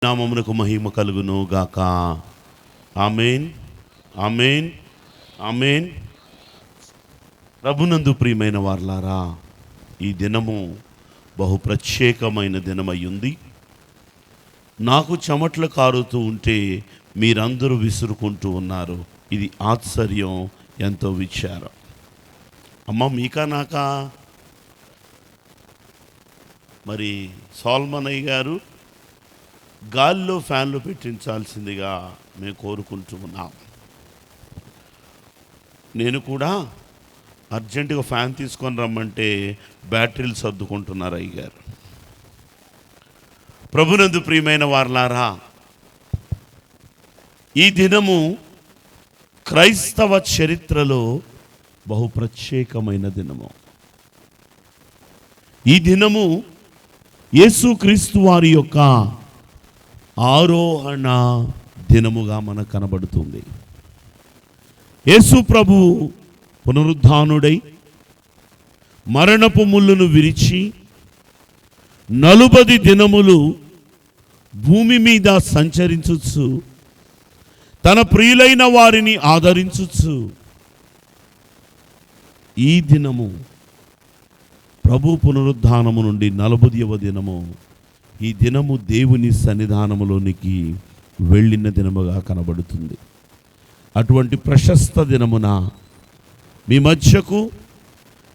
నామమునకు మహిమ కలుగును గాక. ఆమేన్, ఆమేన్, ఆమేన్. ప్రభునందు ప్రియమైన వారలారా, ఈ దినము బహు ప్రత్యేకమైన దినమయ్యుంది. నాకు చెమట్లు కారుతూ ఉంటే మీరందరూ విసురుకుంటూ ఉన్నారు. ఇది ఆశ్చర్యం, ఎంతో విచారం. అమ్మ మీకా నాకా? మరి సోల్మనయ్య గారు గాల్లో ఫ్యాన్లు పెట్టించాల్సిందిగా మేము కోరుకుంటూ ఉన్నాం. నేను కూడా అర్జెంటుగా ఫ్యాన్ తీసుకొని రమ్మంటే బ్యాటరీలు సర్దుకుంటున్నారు అయ్యగారు. ప్రభునందు ప్రియమైన వారలారా, ఈ దినము క్రైస్తవ చరిత్రలో బహు ప్రత్యేకమైన దినము. ఈ దినము యేసుక్రీస్తు వారి యొక్క ఆరోహణ దినముగా మనకు కనబడుతుంది. యేసు ప్రభు పునరుద్ధానుడై మరణపు ముళ్ళును విరిచి 40 దినములు భూమి మీద సంచరించుచు తన ప్రియులైన వారిని ఆదరించుచు ఈ దినము ప్రభు పునరుద్ధానము నుండి 40వ దినము, ఈ దినము దేవుని సన్నిధానములోనికి వెళ్ళిన దినముగా కనబడుతుంది. అటువంటి ప్రశస్త దినమున మీ మధ్యకు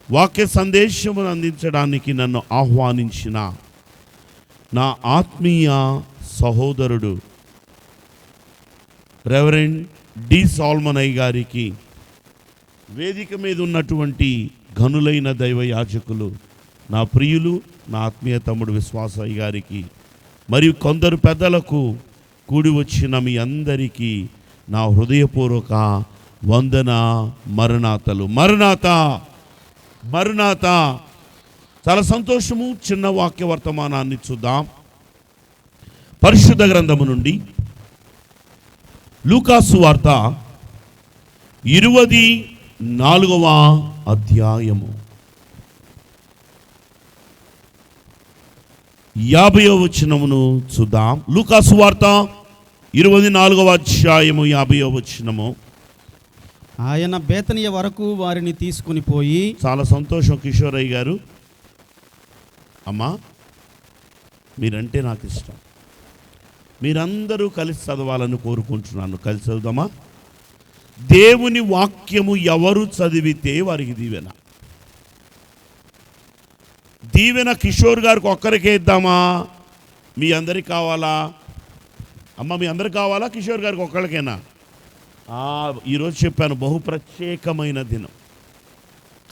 వాక్య సందేశమును అందించడానికి నన్ను ఆహ్వానించిన నా ఆత్మీయ సహోదరుడు రెవరెండ్ డి సోల్మనయ్య గారికి, వేదిక మీద ఉన్నటువంటి ఘనులైన దైవ యాజకులు, నా ప్రియులు, నా ఆత్మీయ తమ్ముడు విశ్వాసయ్య గారికి, మరియు కొందరు పెద్దలకు, కూడి వచ్చిన మీ అందరికీ నా హృదయపూర్వక వందన మరణాతలు. మరణాత మరణాత. చాలా సంతోషము. చిన్న వాక్య వర్తమానాన్ని చూద్దాం. పరిశుద్ధ గ్రంథము నుండి లూకాసు వార్త 24వ అధ్యాయము 50వ వచనమును చూద్దాం. లూకాసు వార్త 24వ అధ్యాయము 50వ వచనము. ఆయన బేతనియ వరకు వారిని తీసుకుని పోయి. చాలా సంతోషం కిషోరయ్య గారు. అమ్మా, మీరంటే నాకు ఇష్టం. మీరందరూ కలిసి చదవాలని కోరుకుంటున్నాను. కలిసి చదువుదామా? దేవుని వాక్యము ఎవరు చదివితే వారికి దీవెన. దీవెన కిషోర్ గారికి ఒక్కరికే ఇద్దామా? మీ అందరికి కావాలా? అమ్మ, మీ అందరికి కావాలా? కిషోర్ గారికి ఒక్కరికేనా? ఈరోజు చెప్పాను, బహు ప్రత్యేకమైన దినం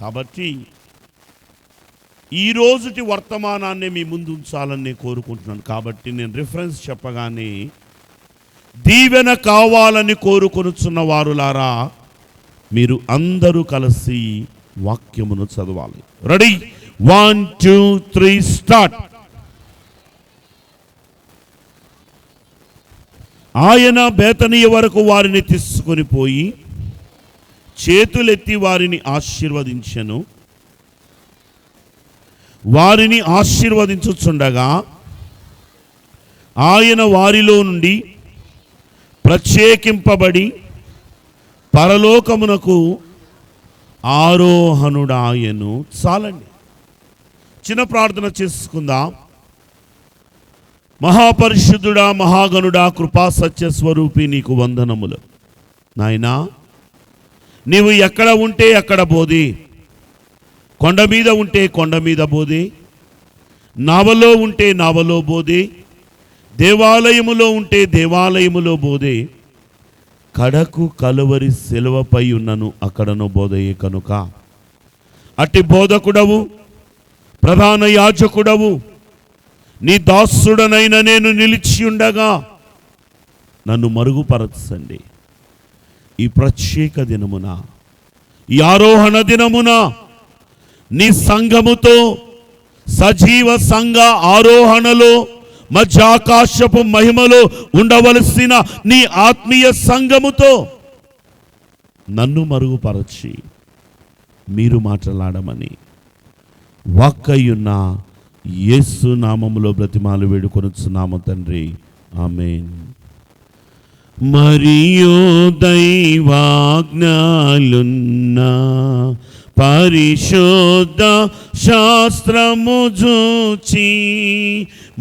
కాబట్టి ఈరోజుటి వర్తమానాన్ని మీ ముందు ఉంచాలని నేను కోరుకుంటున్నాను. కాబట్టి నేను రిఫరెన్స్ చెప్పగానే దీవెన కావాలని కోరుకొనుచున్న వారులారా, మీరు అందరూ కలిసి వాక్యమును చదవాలి. రెడీ? 1 2 3 స్టార్ట్. ఆయన బేతనియ వరకు వారిని తీసుకొని పోయి చేతులెత్తి వారిని ఆశీర్వదించెను. వారిని ఆశీర్వదించుచుండగా ఆయన వారిలో నుండి ప్రత్యేకింపబడి పరలోకమునకు ఆరోహణుడాయను. చాలండి, చిన్న ప్రార్థన చేసుకుందాం. మహాపరిశుద్ధుడా, మహాగణుడా, కృపా సత్య స్వరూపి, నీకు వందనములు. నాయనా, నీవు ఎక్కడ ఉంటే అక్కడ బోధి, కొండ మీద ఉంటే కొండ మీద బోధి, నావలో ఉంటే నావలో బోధి, దేవాలయములో ఉంటే దేవాలయములో బోధే, కడకు కలువరి శిలువపై ఉన్నను అక్కడను బోధయే కనుక అట్టి బోధకుడవు, ప్రధాన యాజకుడవు, నీ దాసుడనైన నేను నిలిచి ఉండగా నన్ను మరుగుపరచండి. ఈ ప్రత్యేక దినమున, ఈ ఆరోహణ దినమున నీ సంఘముతో, సజీవ సంఘ ఆరోహణలో మధ్యాకాశపు మహిమలో ఉండవలసిన నీ ఆత్మీయ సంఘముతో నన్ను మరుగుపరచి మీరు మాట్లాడమని వాక్కయ్యున్న యేసు నామములో బ్రతిమాలు వేడుకొనుచున్నాము తండ్రి, ఆమేన్. మరియు దైవాజ్ఞలున్న పరిశుద్ధ శాస్త్రము జూచి,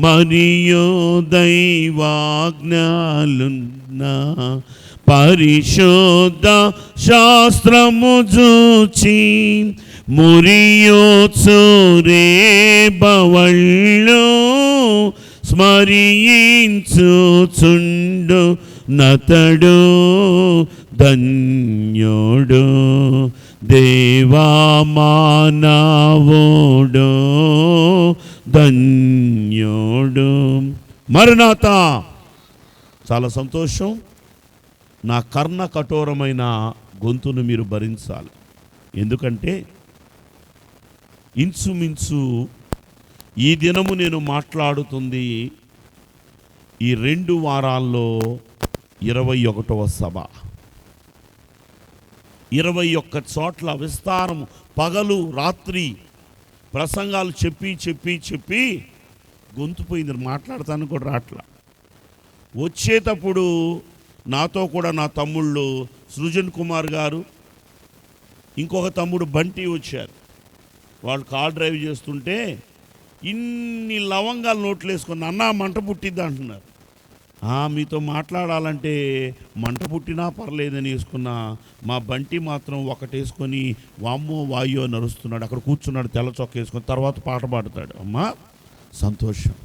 మరియు దైవాజ్ఞలున్న పరిశుద్ధ శాస్త్రము జూచి, మురియోత్సురే బవళ్ళు స్మరించుచుండు నతడు ధన్యుడు, దేవా మానవుడు ధన్యుడు. మరణాత. చాలా సంతోషం. నా కర్ణ కఠోరమైన గొంతును మీరు భరించాలి. ఎందుకంటే ఇంచుమించు ఈ దినము నేను మాట్లాడుతుంది ఈ 2 వారాల్లో 21వ సభ. 21 చోట్ల విస్తారము, పగలు రాత్రి ప్రసంగాలు చెప్పి గొంతు పోయింది. మాట్లాడతాను కూడా రాట్లా. వచ్చేటప్పుడు నాతో కూడా నా తమ్ముళ్ళు సృజన్ కుమార్ గారు, ఇంకొక తమ్ముడు బంటి వచ్చారు. వాళ్ళు కార్ డ్రైవ్ చేస్తుంటే ఇన్ని లవంగాలు నోట్లు వేసుకుని, అన్న మంట పుట్టిద్దా అంటున్నారు. మీతో మాట్లాడాలంటే మంట పుట్టినా పర్లేదని వేసుకున్న మా బంటి మాత్రం ఒకటి వేసుకొని వామ్మో వాయో నరుస్తున్నాడు. అక్కడ కూర్చున్నాడు తెల్ల చొక్క వేసుకొని. తర్వాత పాట పాడుతాడు. అమ్మా సంతోషం,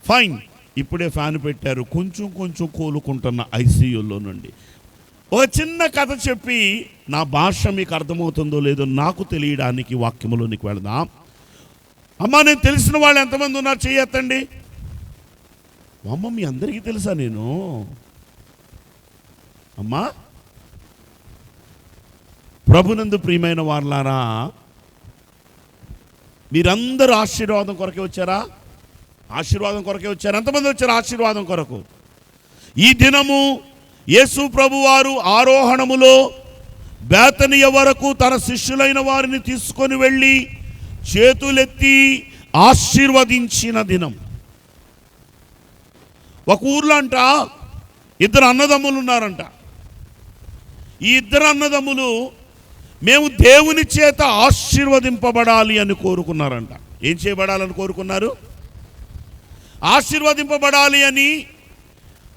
ఫైన్. ఇప్పుడే ఫ్యాన్ పెట్టారు. కొంచెం కోలుకుంటున్న ఐసీయూలో నుండి. ఒక చిన్న కథ చెప్పి నా భాష మీకు అర్థమవుతుందో లేదో నాకు తెలియడానికి వాక్యములోనికి వెళదాం. అమ్మా, నేను తెలిసిన వాళ్ళు ఎంతమంది ఉన్నారు చెయ్యొద్దండి. అమ్మ, మీ అందరికీ తెలుసా నేను? అమ్మా, ప్రభునందు ప్రియమైన వారలారా, మీరందరూ ఆశీర్వాదం కొరకే వచ్చారా? ఆశీర్వాదం కొరకే వచ్చారు. ఎంతమంది వచ్చారు ఆశీర్వాదం కొరకు? ఈ దినము యేసు ప్రభువారు ఆరోహణములో బేతనియ వరకు తన శిష్యులైన వారిని తీసుకొని వెళ్ళి చేతులెత్తి ఆశీర్వదించిన దినం. ఒక ఊర్లో అంట 2 అన్నదమ్ములు ఉన్నారంట. ఈ 2 అన్నదమ్ములు మేము దేవుని చేత ఆశీర్వదింపబడాలి అని కోరుకున్నారంట. ఏం చేయబడాలని కోరుకున్నారు? ఆశీర్వదింపబడాలి అని.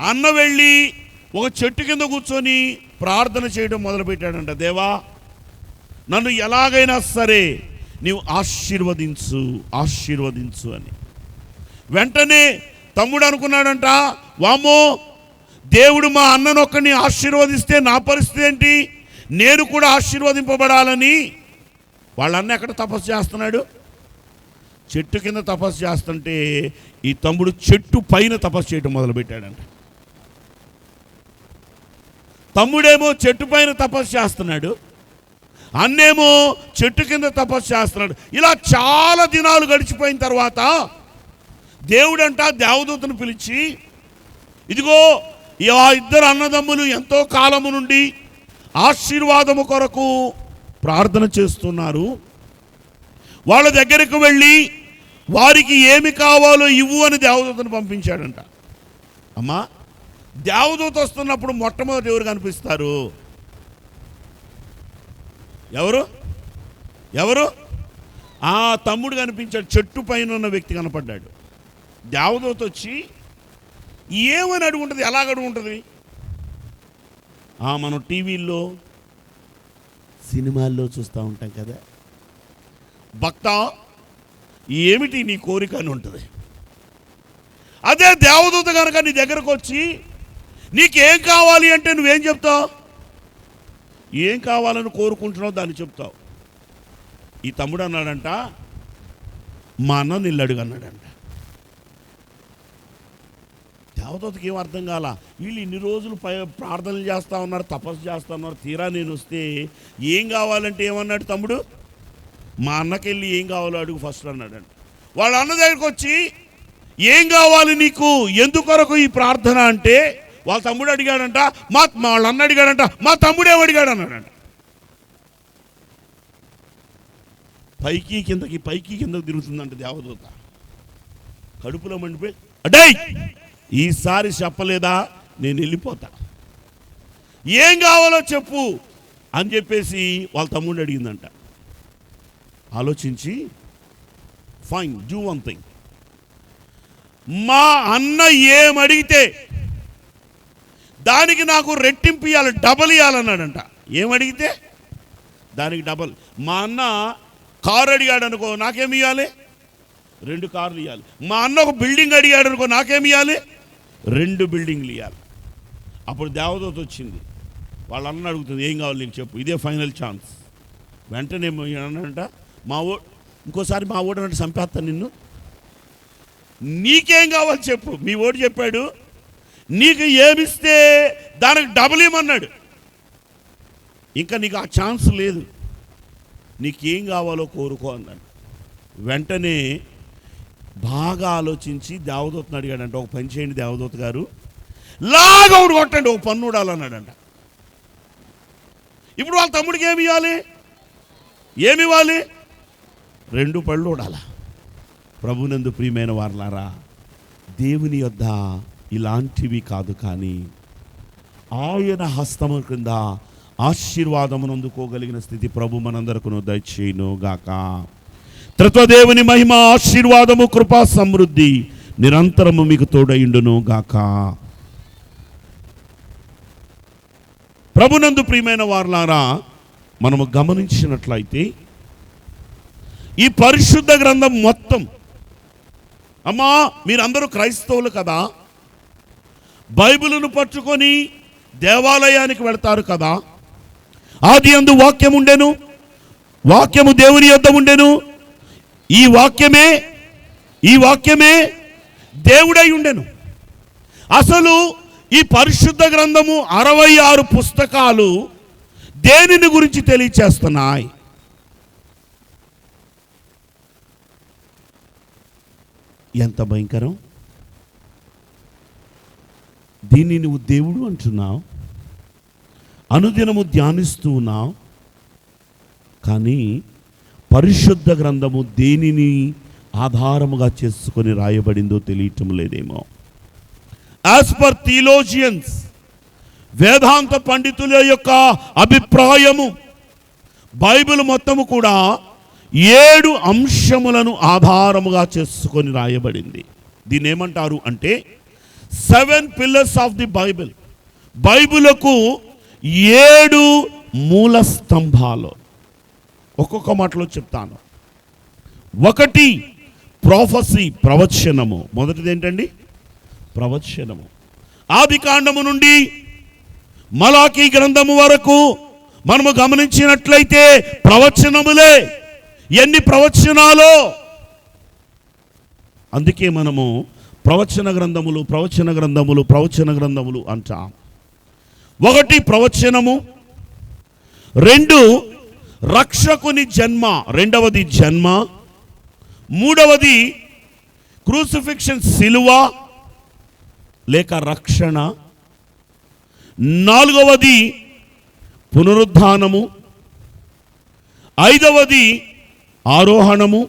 అన్న వెళ్ళి ఒక చెట్టు కింద కూర్చొని ప్రార్థన చేయడం మొదలుపెట్టాడంట. దేవా, నన్ను ఎలాగైనా సరే నీవు ఆశీర్వదించు అని. వెంటనే తమ్ముడు అనుకున్నాడంట, వామ్మో, దేవుడు మా అన్ననొక్కడిని ఆశీర్వదిస్తే నా పరిస్థితి ఏంటి? నేను కూడా ఆశీర్వదింపబడాలని. వాళ్ళ అన్న ఎక్కడ తపస్సు చేస్తున్నాడు? చెట్టు కింద తపస్సు చేస్తుంటే ఈ తమ్ముడు చెట్టు పైన తపస్సు చేయడం మొదలుపెట్టాడంట. తమ్ముడేమో చెట్టు పైన తపస్సు చేస్తున్నాడు, అన్నేమో చెట్టు కింద తపస్సు చేస్తున్నాడు. ఇలా చాలా దినాలు గడిచిపోయిన తర్వాత దేవుడంట దేవదూతను పిలిచి, ఇదిగో ఆ 2 అన్నదమ్ములు ఎంతో కాలము నుండి ఆశీర్వాదము కొరకు ప్రార్థన చేస్తున్నారు. వాళ్ళ దగ్గరకు వెళ్ళి వారికి ఏమి కావాలో ఇవ్వు అని దేవదూతను పంపించాడంట. అమ్మా, దేవదూత వస్తున్నప్పుడు మొట్టమొదటి ఎవరు కనిపిస్తారు? ఎవరు? ఆ తమ్ముడు కనిపించాడు. చెట్టు పైన ఉన్న వ్యక్తి కనపడ్డాడు. దేవదూత వచ్చి ఏమని అడుగుంటుంది? ఎలాగ అడుగుంటుంది? మనం టీవీల్లో సినిమాల్లో చూస్తూ ఉంటాం కదా, భక్త ఏమిటి నీ కోరిక అని ఉంటుంది. అదే దేవదూత కనుక నీ దగ్గరకు వచ్చి నీకేం కావాలి అంటే నువ్వేం చెప్తావు? ఏం కావాలని కోరుకుంటున్నావు దాన్ని చెప్తావు. ఈ తమ్ముడు అన్నాడంట, మా అన్న నిల్లడుగు అన్నాడంట. దేవదూతకి ఏం అర్థం కాల. వీళ్ళు ఇన్ని రోజులు ప్రార్థనలు చేస్తూ ఉన్నారు, తపస్సు చేస్తూ ఉన్నారు. తీరా నేను వస్తే ఏం కావాలంటే ఏమన్నాడు తమ్ముడు? మా అన్నకెళ్ళి ఏం కావాలో అడుగు ఫస్ట్ అన్నాడంట. వాళ్ళ అన్న దగ్గరికి వచ్చి ఏం కావాలి నీకు, ఎందుకొరకు ఈ ప్రార్థన అంటే వాళ్ళ తమ్ముడు అడిగాడంట. వాళ్ళ అన్న అడిగాడంట, మా తమ్ముడేమడిగాడు అన్నాడంట. పైకి కిందకి తిరుగుతుందంట దేవదూత. కడుపులో మండిపోయి, అడై ఈసారి చెప్పలేదా నేను వెళ్ళిపోతా, ఏం కావాలో చెప్పు అని చెప్పేసి వాళ్ళ తమ్ముడు అడిగిందంట. ఆలోచించి, ఫైన్, డూ వన్ థింగ్, మా అన్న ఏమడిగితే దానికి నాకు రెట్టింపు ఇవ్వాలి, డబల్ ఇవ్వాలన్నాడంట. ఏమడిగితే దానికి డబల్. మా అన్న కారు అడిగాడు అనుకో, నాకేమి ఇవ్వాలి? 2 కార్లు ఇవ్వాలి. మా అన్న ఒక బిల్డింగ్ అడిగాడు అనుకో, నాకేమి ఇవ్వాలి? 2 బిల్డింగ్లు ఇవ్వాలి. అప్పుడు దేవదూత వచ్చింది, వాళ్ళ అన్న అడుగుతుంది, ఏం కావాలి నీకు చెప్పు, ఇదే ఫైనల్ ఛాన్స్. వెంటనే అన్నాడంట, ఇంకోసారి మా ఓటు అంటే చంపేస్తాను నిన్ను, నీకేం కావాలి చెప్పు. మీ ఓటు చెప్పాడు, నీకు ఏమిస్తే దానికి డబుల్ ఇవ్వమన్నాడు, ఇంకా నీకు ఆ ఛాన్స్ లేదు, నీకేం కావాలో కోరుకో అన్నాడు. వెంటనే బాగా ఆలోచించి దేవదూతను అడిగాడంట, ఒక పని చేయండి దేవదూత గారు, లాగా ఒకటి కొట్టండి, ఒక పన్ను ఊడాలన్నాడంట. ఇప్పుడు వాళ్ళ తమ్ముడికి ఏమి ఇవ్వాలి? 2 పళ్ళు ఊడాల. ప్రభునందు ప్రియమైన వారలారా, దేవుని యొద్ద ఇలాంటివి కాదు, కానీ ఆయన హస్తము క్రింద ఆశీర్వాదమును అందుకోగలిగిన స్థితి ప్రభు మనందరికీ దయచేయును గాక. త్రిత్వదేవుని మహిమ, ఆశీర్వాదము, కృపా, సమృద్ధి నిరంతరము మీకు తోడయుండును గాక. ప్రభునందు ప్రియమైన వారలారా, మనము గమనించినట్లయితే ఈ పరిశుద్ధ గ్రంథం మొత్తం, అమ్మా మీరందరూ క్రైస్తవులు కదా, బైబిలును పట్టుకొని దేవాలయానికి వెళ్తారు కదా, ఆది యందు వాక్యం ఉండెను, వాక్యము దేవుని యొద్ద ఉండెను, ఈ వాక్యమే దేవుడై ఉండెను. అసలు ఈ పరిశుద్ధ గ్రంథము 66 పుస్తకాలు దేనిని గురించి తెలియచేస్తున్నాయి? ఎంత భయంకరం! దీన్ని నువ్వు దేవుడు అంటున్నావు, అనుదినము ధ్యానిస్తూ ఉన్నావు, కానీ పరిశుద్ధ గ్రంథము దేనిని ఆధారముగా చేసుకొని రాయబడిందో తెలియటం లేదేమో. యాజ్ పర్ థియోలోజియన్స్, వేదాంత పండితుల యొక్క అభిప్రాయము, బైబిల్ మొత్తము కూడా 7 అంశములను ఆధారముగా చేసుకొని రాయబడింది. దీన్ని ఏమంటారు అంటే 7 pillars ఆఫ్ ది బైబిల్. బైబిలుకు 7 మూల స్తంభాలు. ఒక్కొక్క మాటలో చెప్తాను. 1 ప్రొఫెసీ, ప్రవచనము. మొదటిది ఏంటండి? ప్రవచనము. ఆది కాండము నుండి మలాకీ గ్రంథము వరకు మనము గమనించినట్లయితే ప్రవచనములే. ఎన్ని ప్రవచనాలో! అందుకే మనము ప్రవచన గ్రంథములు అంటాం. 1 ప్రవచనము, 2 రక్షకుని జన్మ, 2వది జన్మ, 3వది క్రూసిఫిక్షన్, సిలువ లేక రక్షణ, 4వది పునరుద్ధానము, 5వది ఆరోహణము,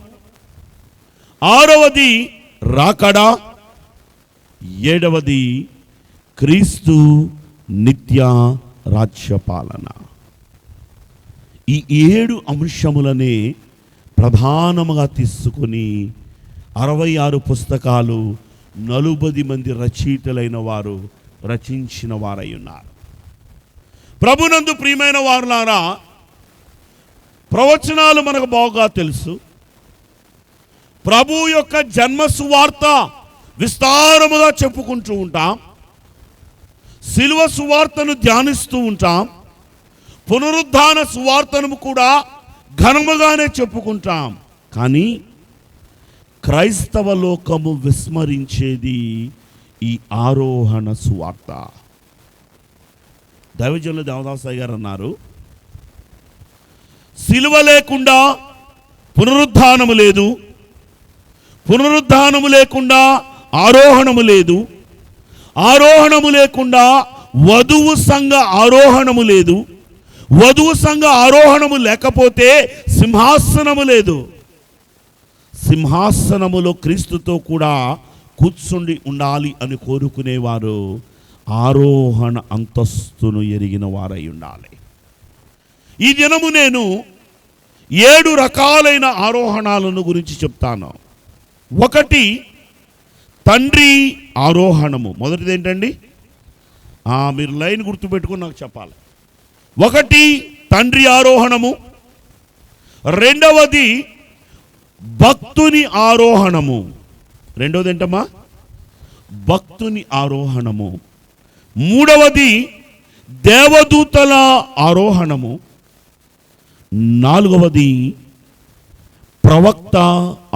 6వది రాకడ, 7వది క్రీస్తు నిత్య రాజ్యపాలన. ఈ 7 అంశములనే ప్రధానముగా తీసుకుని 66 పుస్తకాలు 40 మంది రచయితలైన వారు రచించిన వారై ఉన్నారు. ప్రభునందు ప్రియమైన వారులారా, ప్రవచనాలు మనకు బాగా తెలుసు. ప్రభు యొక్క జన్మ సువార్త విస్తారముగా చెప్పుకుంటూ ఉంటాం, సిలువ సువార్తను ధ్యానిస్తూ ఉంటాం, పునరుద్ధాన సువార్తను కూడా ఘనముగానే చెప్పుకుంటాం. కానీ క్రైస్తవ లోకము విస్మరించేది ఈ ఆరోహణ సువార్త. దైవజనులు దేవదాసయ్య గారు అన్నారు, సిలువ లేకుండా పునరుద్ధానము లేదు, పునరుద్ధానము లేకుండా ఆరోహణము లేదు, ఆరోహణము లేకుండా వధువు సంఘ ఆరోహణము లేదు, వధువు సంఘ ఆరోహణము లేకపోతే సింహాసనము లేదు, సింహాసనములో క్రీస్తుతో కూడా కూర్చుండి ఉండాలి అని కోరుకునేవారు ఆరోహణ అంతస్తును ఎరిగిన వారై ఉండాలి. ఈ దినము నేను 7 రకాలైన ఆరోహణాలను గురించి చెప్తాను. ఒకటి తండ్రి ఆరోహణము. మొదటిది ఏంటండి? మీరు లైన్ గుర్తుపెట్టుకుని నాకు చెప్పాలి. ఒకటి తండ్రి ఆరోహణము, రెండవది భక్తుని ఆరోహణము. రెండవది ఏంటమ్మా? భక్తుని ఆరోహణము. మూడవది దేవదూతల ఆరోహణము. నాలుగవది ప్రవక్త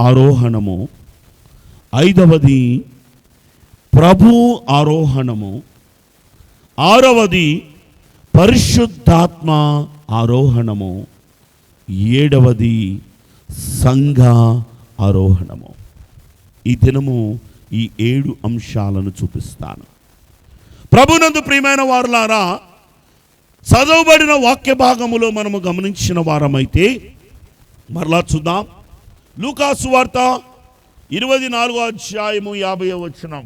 ఆరోహణము. ఐదవది ప్రభు ఆరోహణము. ఆరవది పరిశుద్ధాత్మ ఆరోహణము. ఏడవది సంఘ ఆరోహణము. ఈ దినము ఈ 7 అంశాలను చూపిస్తాను. ప్రభునందు ప్రియమైన వారులారా, చదవబడిన వాక్య భాగములో మనము గమనించిన వారమైతే మరలా చూద్దాం. లూకా సువార్త 24వ అధ్యాయము 50వ వచనం.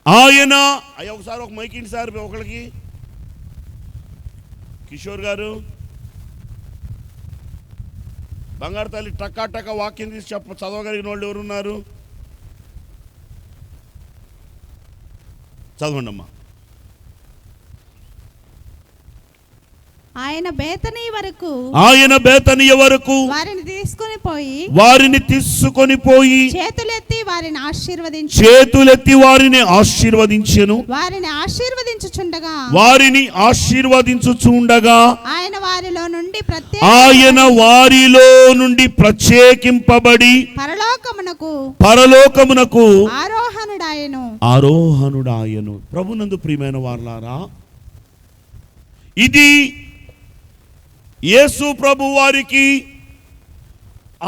ఆయన ఒకసారి ఒక మైక్ ఇంటి సార్ ఒకరికి. కిషోర్ గారు, బంగారు తల్లి టక్కా టక్కా వాక్యం తీసి చదవగలిగిన వాళ్ళు ఎవరున్నారు? చదవండి అమ్మా. ఆయన బేతనీయ వరకు వారిని తీసుకొని పోయి చేతులెత్తి వారిని ఆశీర్వదించెను. వారిని ఆశీర్వదించుచుండగా ఆయన వారిలో నుండి ప్రత్యేకింపబడి పరలోకమునకు ఆరోహణుడాయను. ప్రభునందు ప్రియమైన వారలారా, ఇది యేసు ప్రభు వారికి,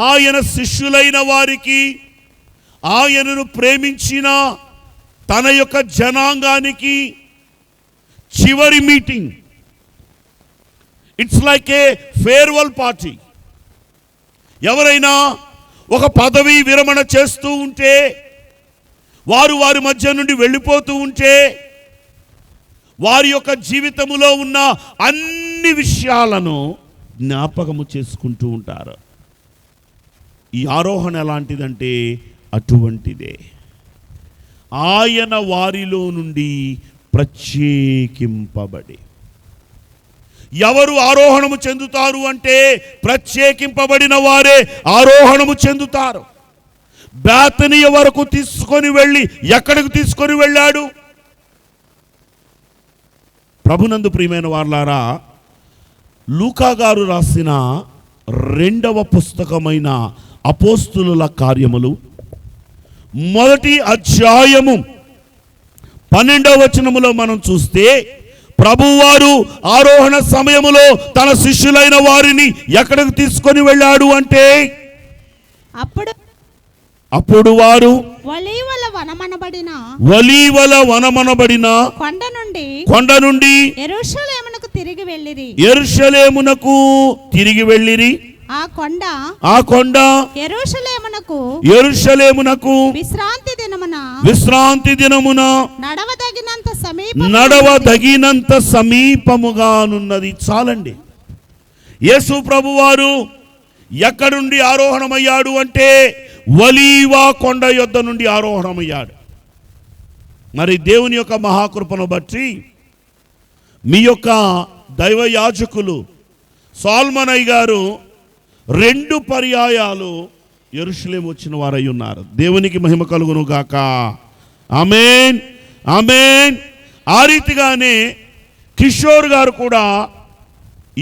ఆయన శిష్యులైన వారికి, ఆయనను ప్రేమించిన తన యొక్క జనాంగానికి చివరి meeting. It's like A farewell party. ఎవరైనా ఒక పదవి విరమణ చేస్తూ ఉంటే, వారి మధ్య నుండి వెళ్ళిపోతూ ఉంటే, వారి యొక్క జీవితములో ఉన్న అన్ని విషయాలను జ్ఞాపకము చేసుకుంటూ ఉంటారు. ఈ ఆరోహణ ఎలాంటిదంటే అటువంటిదే. ఆయన వారిలో నుండి ప్రత్యేకింపబడి. ఎవరు ఆరోహణము చెందుతారు అంటే ప్రత్యేకింపబడిన వారే ఆరోహణము చెందుతారు. బేతనీయ వరకు తీసుకొని వెళ్ళి ఎక్కడికి తీసుకొని వెళ్ళాడు? ప్రభునందు ప్రియమైన వారలారా, లూకా గారు రాసిన 2వ పుస్తకమైన అపోస్తులుల కార్యములు 1వ అధ్యాయము 12వ వచనములో మనం చూస్తే, ప్రభువారు ఆరోహణ సమయములో తన శిష్యులైన వారిని ఎక్కడికి తీసుకొని వెళ్ళాడు అంటే, అప్పుడు వారు ఒలీవల వనమనబడిన కొండ నుండి యెరూషలేమునకు తిరిగి వెళ్ళిరి. ఆ కొండ యెరూషలేమునకు విశ్రాంతి దినమున నడవదగినంత సమీపముగానున్నది. చాలండి. యేసు ప్రభువారు ఎక్కడి నుండి ఆరోహణమయ్యాడు అంటే ఒలీవా కొండ యొద్ద నుండి ఆరోహణమయ్యాడు. మరి దేవుని యొక్క మహాకృపను బట్టి మీ యొక్క దైవ యాజకులు సాల్మనయ్య గారు 2 పర్యాయాలు యెరూషలేము వచ్చిన వారై ఉన్నారు. దేవునికి మహిమ కలుగును గాక. ఆమేన్, ఆమేన్. ఆ రీతిగానే కిషోర్ గారు కూడా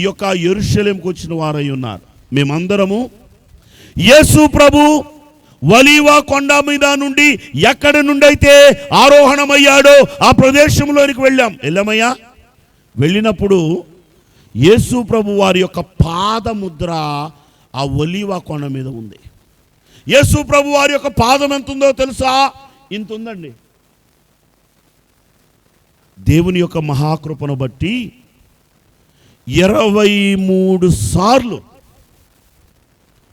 ఈ యొక్క యెరూషలేముకు వచ్చిన వారై ఉన్నారు. మేమందరము యేసు ప్రభు ఒలీవా కొండ మీద నుండి ఎక్కడి నుండి అయితే ఆరోహణమయ్యాడో ఆ ప్రదేశంలోనికి వెళ్ళామయ్యా. వెళ్ళినప్పుడు యేసు ప్రభు వారి యొక్క పాదముద్ర ఆ ఒలీవా కొండ మీద ఉంది. యేసు ప్రభు వారి యొక్క పాదం ఎంత ఉందో తెలుసా? ఇంత ఉందండి. దేవుని యొక్క మహాకృపను బట్టి 23 సార్లు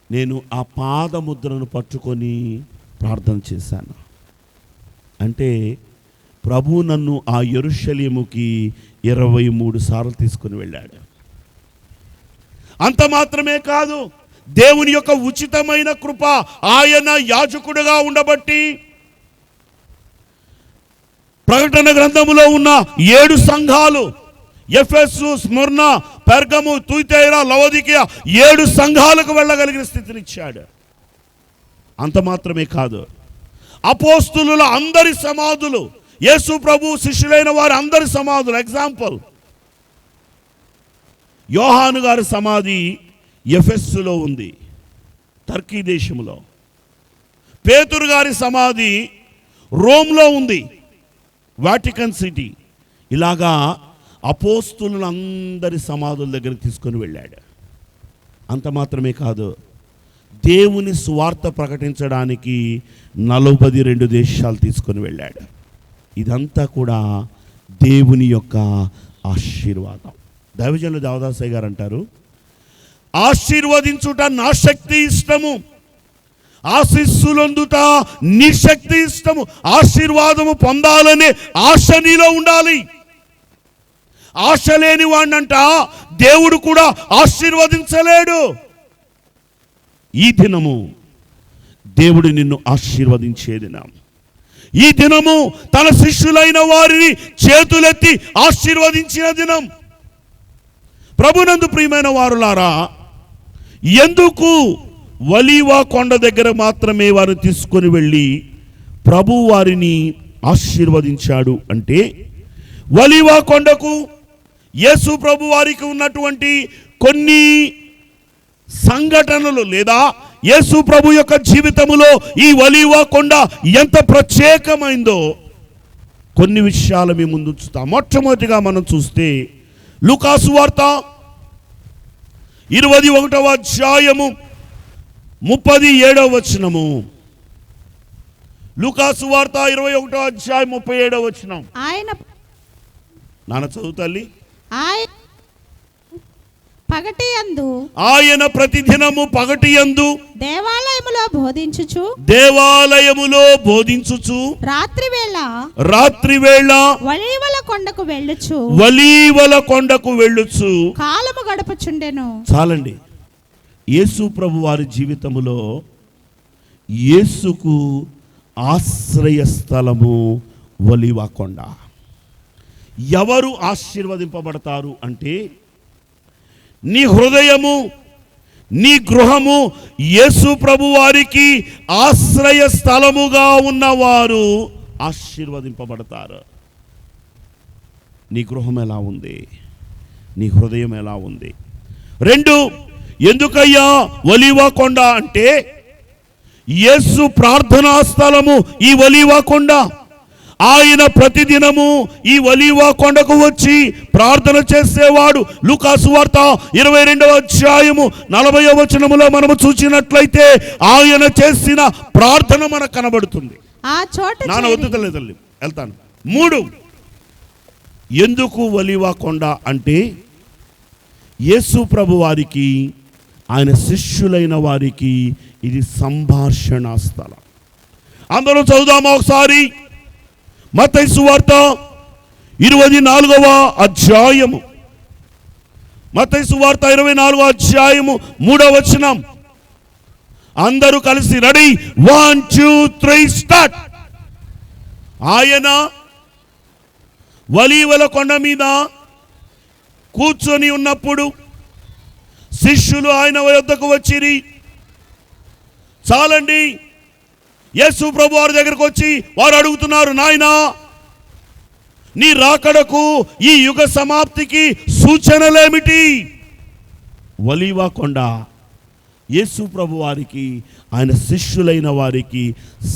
నేను ఆ పాదముద్రను పట్టుకొని ప్రార్థన చేశాను. అంటే ప్రభు నన్ను ఆ యెరూషలేముకి 23 సార్లు తీసుకుని వెళ్ళాడు. అంత మాత్రమే కాదు, దేవుని యొక్క ఉచితమైన కృప, ఆయన యాజకుడుగా ఉండబట్టి ప్రకటన గ్రంథములో ఉన్న 7 సంఘాలు, ఎఫెసు, స్ముర్న, పెర్గము, తుయతైరా, లవోదికయ, 7 సంఘాలకు వెళ్ళగలిగిన స్థితినిచ్చాడు. అంత మాత్రమే కాదు, అపోస్తులుల అందరి సమాధులు, యేసు ప్రభు శిష్యులైన వారి అందరి సమాధులు. ఎగ్జాంపుల్, యోహాను గారి సమాధి ఎఫెస్సులో ఉంది, టర్కీ దేశంలో. పేతురు గారి సమాధి రోమ్లో ఉంది, వాటికన్ సిటీ. ఇలాగా అపోస్తులందరి సమాధుల దగ్గరికి తీసుకొని వెళ్ళాడు. అంత మాత్రమే కాదు, దేవుని సువార్త ప్రకటించడానికి 42 దేశాలు తీసుకొని వెళ్ళాడు. ఇదంతా కూడా దేవుని యొక్క ఆశీర్వాదం. దైవజనులు దేవదాసయ్య గారు అంటారు, ఆశీర్వదించుట నా శక్తి ఇష్టము, ఆశీస్సులందుట నీ శక్తి ఇష్టము. ఆశీర్వాదము పొందాలనే ఆశ నీలో ఉండాలి. ఆశ లేని వాడినంట దేవుడు కూడా ఆశీర్వదించలేడు. ఈ దినము దేవుడు నిన్ను ఆశీర్వదించే దినం. ఈ దినము తన శిష్యులైన వారిని చేతులెత్తి ఆశీర్వదించిన దినం. ప్రభునందు ప్రియమైన వారులారా, ఎందుకు ఒలీవ కొండ దగ్గర మాత్రమే వారిని తీసుకొని వెళ్ళి ప్రభు వారిని ఆశీర్వదించాడు అంటే, ఒలీవ కొండకు యేసు ప్రభు వారికి ఉన్నటువంటి కొన్ని సంఘటనలు, లేదా యేసు ప్రభు యొక్క జీవితములో ఈ ఒలీవ కొండ ఎంత ప్రత్యేకమైందో కొన్ని విషయాలు మీ ముందు ఉంచుతాం. మొట్టమొదటిగా మనం చూస్తే లూకాసు వార్త 21వ అధ్యాయము 37వ వచనము. లూకాసు వార్త 21వ అధ్యాయం 37వ వచనం. ఆయన నాన్న చదువు తల్లి. ఆయన ప్రతిదినము పగటియందు దేవాలయములో బోధించుచు రాత్రి వేళ ఒలీవల కొండకు వెళ్ళుచు కాలము గడపచుండెను. చాలండి. యేసు ప్రభు వారి జీవితములో యేసుకు ఆశ్రయ స్థలము ఒలీవ కొండ. ఎవరు ఆశీర్వదింపబడతారు అంటే, నీ హృదయము, నీ గృహము యేసు ప్రభు వారికి ఆశ్రయ స్థలముగా ఉన్నవారు ఆశీర్వదింపబడతారు. నీ గృహం ఎలా ఉంది? నీ హృదయం ఎలా ఉంది? 2, ఎందుకయ్యా ఒలీవ కొండ అంటే, యేసు ప్రార్థనా స్థలము ఈ ఒలీవ కొండ. ఆయన ప్రతిదినము ఈ ఒలీవ కొండకు వచ్చి ప్రార్థన చేసేవాడు. లూకాసు వార్త 22వ అధ్యాయము 40వ వచనములో మనము చూసినట్లయితే ఆయన చేసిన ప్రార్థన మనకు కనబడుతుంది. ఆ చోట నాన్న వద్దుతలే తల్లి, వెళ్తాను. 3, ఎందుకు ఒలీవ కొండ అంటే, యేసు ప్రభు వారికి, ఆయన శిష్యులైన వారికి ఇది సంభాషణ స్థలం. అందరూ చదువుదామా ఒకసారి. మత్తయి సువార్త 24వ అధ్యాయము. మత్తయి సువార్త 24వ అధ్యాయము 3వ వచనం. అందరూ కలిసి రెడీ, 1 2 3 స్టార్ట్. ఆయన ఒలీవల కొండ మీద కూర్చొని ఉన్నప్పుడు శిష్యులు ఆయన వద్దకు వచ్చిరి. చాలండి, యేసు ప్రభు వారి దగ్గరకు వచ్చి వారు అడుగుతున్నారు, నాయనా, నీ రాకడకు, ఈ యుగ సమాప్తికి సూచనలేమిటి? ఒలీవ కొండ యేసు ప్రభు వారికి, ఆయన శిష్యులైన వారికి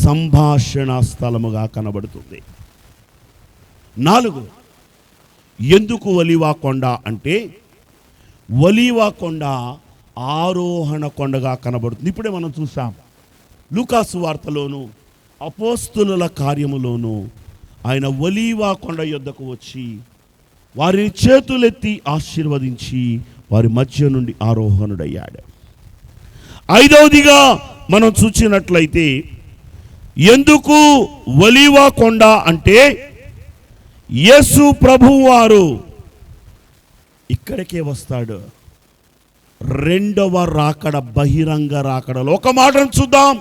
సంభాషణ స్థలముగా కనబడుతుంది. 4, ఎందుకు ఒలీవ కొండ అంటే, ఒలీవ కొండ ఆరోహణ కొండగా కనబడుతుంది. ఇప్పుడే మనం చూసాం లూకాసు వార్తలోను అపోస్తులుల కార్యములోను ఆయన ఒలీవ కొండ యొద్దకు వచ్చి వారిని చేతులెత్తి ఆశీర్వదించి వారి మధ్య నుండి ఆరోహణుడయ్యాడు. ఐదవదిగా మనం చూసినట్లయితే, ఎందుకు ఒలీవ కొండ అంటే యేసు ప్రభువు వారు ఇక్కడికే వస్తాడు. రెండవ రాకడ, బహిరంగ రాకడలో ఒక మాటను చూద్దాం.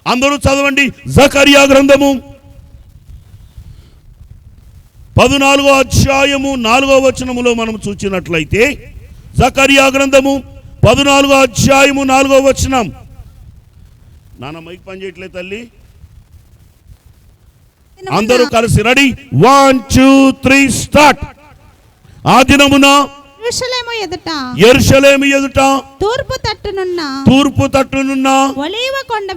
అందరూ చదవండి. జకరియా గ్రంథము 14వ అధ్యాయము 4వ వచనములో మనం చూచినట్లయితే, జకరియా గ్రంథము 14వ అధ్యాయము 4వ వచనం. నాన్న మైక్ పని చేయట్లేదు తల్లి. అందరూ కలిసి రెడీ, 1 2 3 స్టార్ట్. ఆ దినమున యెరూషలేము ఎదుట తూర్పు తట్టునున్న ఒలీవ కొండ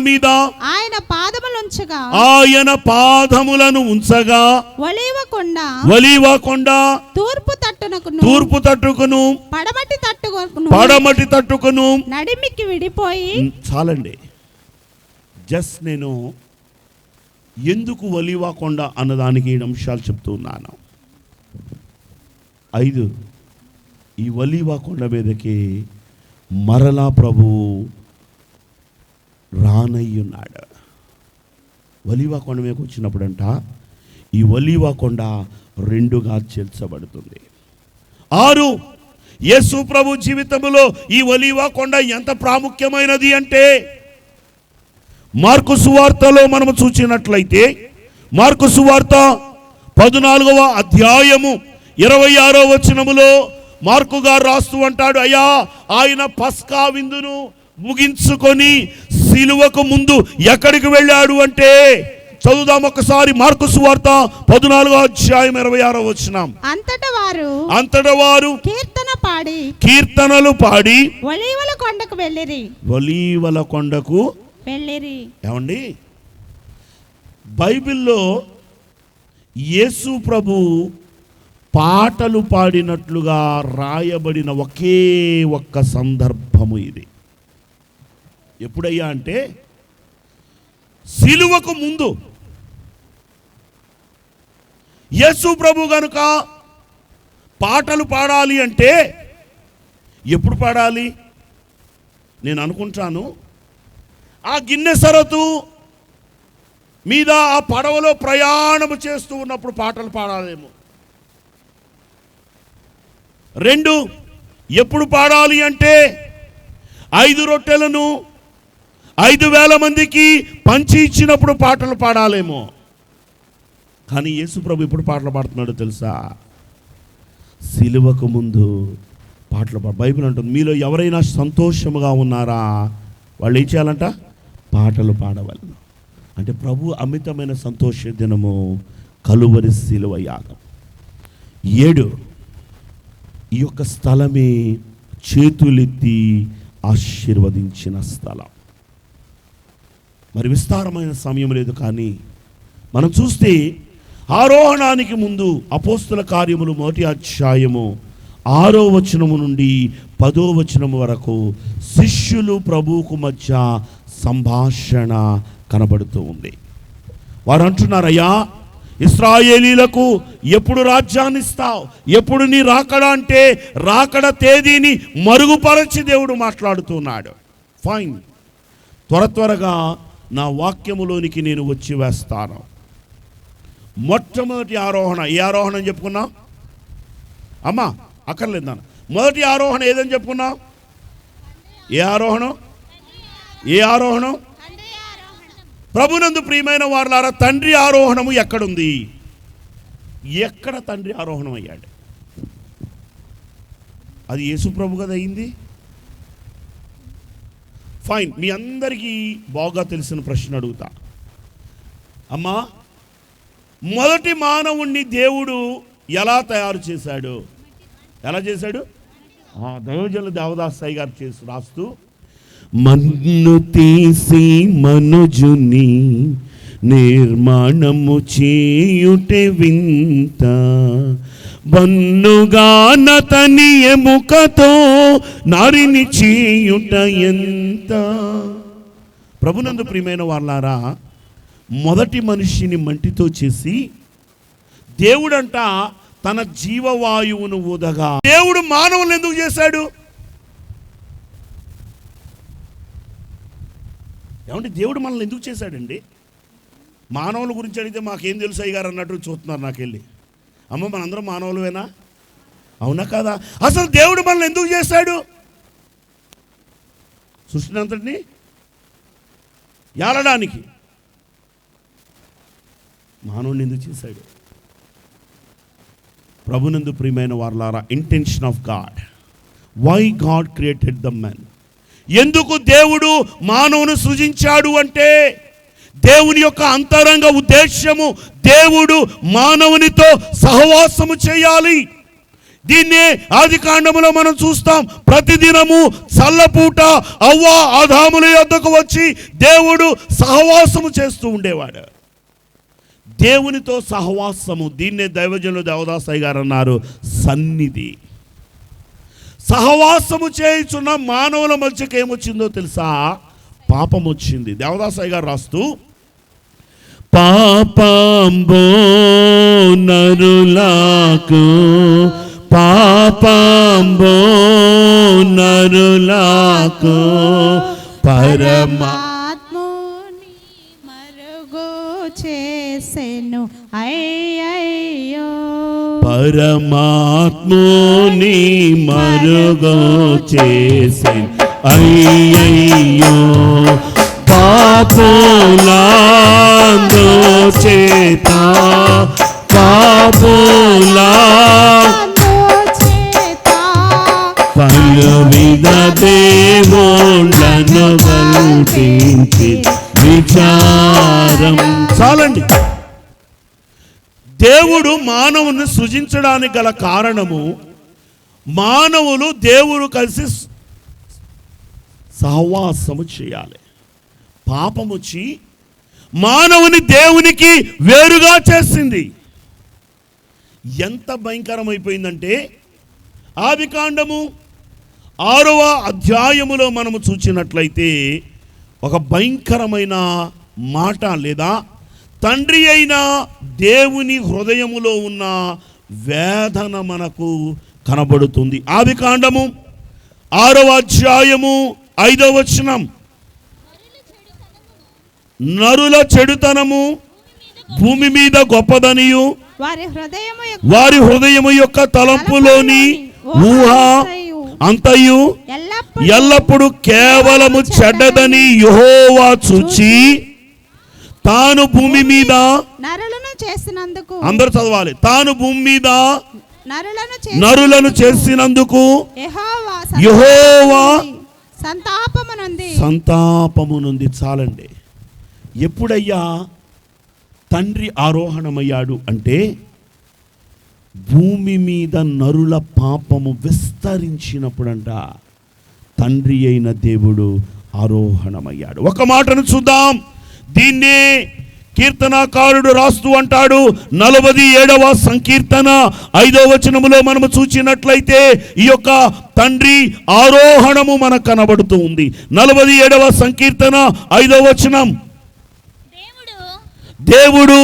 మీద ఆయన పాదములను ఉంచగా ఒలీవ కొండ తూర్పు తట్టుకును పడమటి తట్టుకును నడిమికి విడిపోయి. చాలండి. జస్ట్ నేను ఎందుకు ఒలీవ కొండ అన్నదానికి 7 అంశాలు చెప్తూ ఉన్నాను. 5, ఈ ఒలీవ కొండ మీదకి మరలా ప్రభువు రానయ్యున్నాడు. ఒలీవ కొండ మీదకి వచ్చినప్పుడంట ఈ ఒలీవ కొండ 2గా చీల్చబడుతుంది. 6, యేసు ప్రభు జీవితంలో ఈ ఒలీవ కొండ ఎంత ప్రాముఖ్యమైనది అంటే, మార్కు సువార్తలో మనము చూసినట్లయితే, మార్కు సువార్త 14వ అధ్యాయము 26వ వచనములో మార్కు గారు రాస్తూ అంటాడు, అయ్యా ఆయన పస్కా విందును ముగించుకొని సిలువకు ముందు ఎక్కడికి వెళ్ళాడు అంటే, చదువుదాం ఒకసారి. మార్కు సువార్త 14వ అధ్యాయం 26వ వచనం. అంతట వారు కీర్తనలు పాడి ఒలీవల కొండకు వెళ్ళిరి. ఒలీవల కొండకు వెళ్ళిరి. ఏమండి, బైబిల్లో యేసు ప్రభు పాటలు పాడినట్లుగా రాయబడిన ఒకే ఒక్క సందర్భము ఇది. ఎప్పుడయ్యా అంటే, సిలువకు ముందు. యేసు ప్రభు గనుక పాటలు పాడాలి అంటే ఎప్పుడు పాడాలి? నేను అనుకుంటాను, ఆ గిన్నెసరతు మీద ఆ పడవలో ప్రయాణము చేస్తూ ఉన్నప్పుడు పాటలు పాడాలేమో. 2, ఎప్పుడు పాడాలి అంటే 5 రొట్టెలను 5,000 మందికి పంచి ఇచ్చినప్పుడు పాటలు పాడాలేమో. కానీ యేసు ప్రభు ఎప్పుడు పాటలు పాడుతున్నాడో తెలుసా? సిలువకు ముందు పాటలు బైబిల్ అంటుంది, మీలో ఎవరైనా సంతోషముగా ఉన్నారా, వాళ్ళు ఏం చేయాలంట? పాటలు పాడవలను. అంటే ప్రభు అమితమైన సంతోష దినము కలువరి సిలువ యాగం. 7, ఈ యొక్క స్థలమే చేతులెత్తి ఆశీర్వదించిన స్థలం. మరి విస్తారమైన సమయం లేదు, కానీ మనం చూస్తే ఆరోహణానికి ముందు అపోస్తుల కార్యములు 1వ అధ్యాయము 6వ వచనము నుండి 10వ వచనము వరకు శిష్యులు ప్రభువుకు మధ్య సంభాషణ కనబడుతూ ఉంది. వారు అంటున్నారు, అయ్యా ఇశ్రాయేలీలకు ఎప్పుడు రాజ్యాన్ని ఇస్తావు, ఎప్పుడు నీ రాకడ అంటే రాకడ తేదీని మరుగుపరచి దేవుడు మాట్లాడుతున్నాడు. ఫైన్, త్వరగా నా వాక్యములోనికి నేను వచ్చి వేస్తాను. మొట్టమొదటి ఆరోహణ, ఏ ఆరోహణ చెప్పుకున్నా అమ్మా? అక్కర్లేదు నాన్న. మొదటి ఆరోహణ ఏదని చెప్పుకున్నా? ఏ ఆరోహణం? ప్రభునందు ప్రియమైన వారలారా, తండ్రి ఆరోహణము ఎక్కడుంది? ఎక్కడ తండ్రి ఆరోహణం అయ్యాడు? అది యేసు ప్రభు కదా అయింది. ఫైన్, మీ అందరికీ బాగా తెలిసిన ప్రశ్న అడుగుతా. అమ్మా, మొదటి మానవుణ్ణి దేవుడు ఎలా తయారు చేశాడు? ఎలా చేశాడు? దైవజనులు దేవదాసాయి గారు రాస్తూ, మన్ను తీసి మనుజుని నిర్మాణము చేయుటే వింత, బన్నుగా నతని ఎముకతో నారిని చేయుట ఎంత. ప్రభునందు ప్రియమైన వాళ్ళారా, మొదటి మనిషిని మంటితో చేసి దేవుడంట తన జీవవాయువును ఊదగా. దేవుడు మానవులను ఎందుకు చేశాడు? ఏమంటే దేవుడు మనల్ని ఎందుకు చేశాడండి? మానవుల గురించి అడిగితే మాకేం తెలుసు అయ్య గారు అన్నట్టు చూస్తున్నారు నాకెళ్ళి. అమ్మ మనందరం మానవులవేనా? అవునా కాదా? అసలు దేవుడు మనల్ని ఎందుకు చేశాడు? సృష్టిని అంతటిని ఏలడానికి మానవుని ఎందుకు చేశాడు? ప్రభునందు ప్రియమైన వారలారా, intention of God, why God created the men. ఎందుకు దేవుడు మానవుని సృజించాడు అంటే దేవుని యొక్క అంతరంగ ఉద్దేశ్యము, దేవుడు మానవునితో సహవాసము చేయాలి. దీన్నే ఆదికాండములో మనం చూస్తాం. ప్రతిదినము చల్లపూట అవ్వ ఆదాముల యొద్దకు వచ్చి దేవుడు సహవాసము చేస్తూ ఉండేవాడు. దేవునితో సహవాసము, దీన్నే దైవజనులు దేవదాసయ్య గారు అన్నారు సన్నిధి. సహవాసము చేయుచున్న మానవుల మధ్యకి ఏమొచ్చిందో తెలుసా? పాపం వచ్చింది. దేవదాసయ్య గారు రాస్తూ, పాపంబో నరులకు, పాపంబో నరులకు పరమాత్ముని మరుగు చేసెను అయ్యయ్యో, పరమాత్ముని మరుగు చేసెను అయ్యయ్యో, పాపులందు చేత, పాపులా పలువిధ దేవుళ్ళను కల్పించి విచారం. చాలండి. దేవుడు మానవుని సృజించడానికి గల కారణము, మానవులు దేవుడు కలిసి సహవాసము చేయాలి. పాపం వచ్చి మానవుని దేవునికి వేరుగా చేసింది. ఎంత భయంకరమైపోయిందంటే ఆదికాండము 6వ అధ్యాయములో మనము చూచినట్లయితే ఒక భయంకరమైన మాట, లేదా తండ్రి అయిన దేవుని హృదయములో ఉన్న వేదన మనకు కనబడుతుంది. ఆదికాండము 6వ అధ్యాయము 5వ వచనం, నరుల చెడుతనము భూమి మీద గొప్పదనియు, వారి హృదయము యొక్క తలంపులోని ఊహ అంతయు ఎల్లప్పుడు కేవలము చెడ్డదని యెహోవా చూచి తాను భూమి మీద నరులను చేసినందుకు, అందరూ చదవాలి, తాను భూమి మీద నరులను చేసినందుకు యెహోవా సంతాపమునుంది. చాలండి. ఎప్పుడయ్యా తండ్రి ఆరోహణమయ్యాడు అంటే భూమి మీద నరుల పాపము విస్తరించినప్పుడంట తండ్రి అయిన దేవుడు ఆరోహణమయ్యాడు. ఒక మాటను చూద్దాం. దీన్నే కీర్తనాకారుడు రాస్తూ అంటాడు, 47వ సంకీర్తన 5వ వచనములో మనము చూచినట్లయితే ఈ యొక్క తండ్రి ఆరోహణము మనకు కనబడుతూ ఉంది. 47వ సంకీర్తన 5వ వచనం, దేవుడు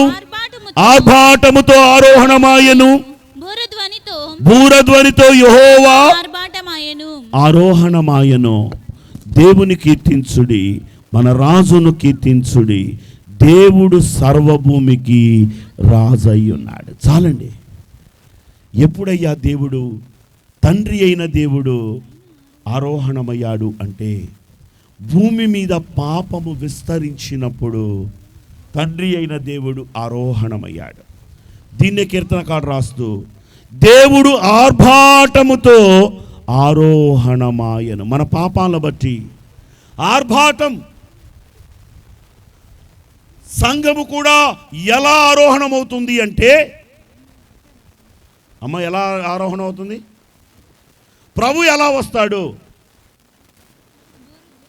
ఆర్భాటముతో ఆరోహణమాయెను, బూరధ్వనితో యెహోవా ఆరోహణమాయెను. దేవుని కీర్తించుడి, మన రాజును కీర్తించుడి, దేవుడు సర్వభూమికి రాజై ఉన్నాడు. చాలండి. ఎప్పుడయ్యా దేవుడు, తండ్రి అయిన దేవుడు ఆరోహణమయ్యాడు అంటే భూమి మీద పాపము విస్తరించినప్పుడు తండ్రి అయిన దేవుడు ఆరోహణమయ్యాడు. దీన్నే కీర్తనకారుడు రాస్తూ, దేవుడు ఆర్భాటముతో ఆరోహణమాయను. మన పాపాలను బట్టి ఆర్భాటం. సంఘము కూడా ఎలా ఆరోహణం అవుతుంది అంటే, అమ్మ ఎలా ఆరోహణం అవుతుంది? ప్రభు ఎలా వస్తాడు?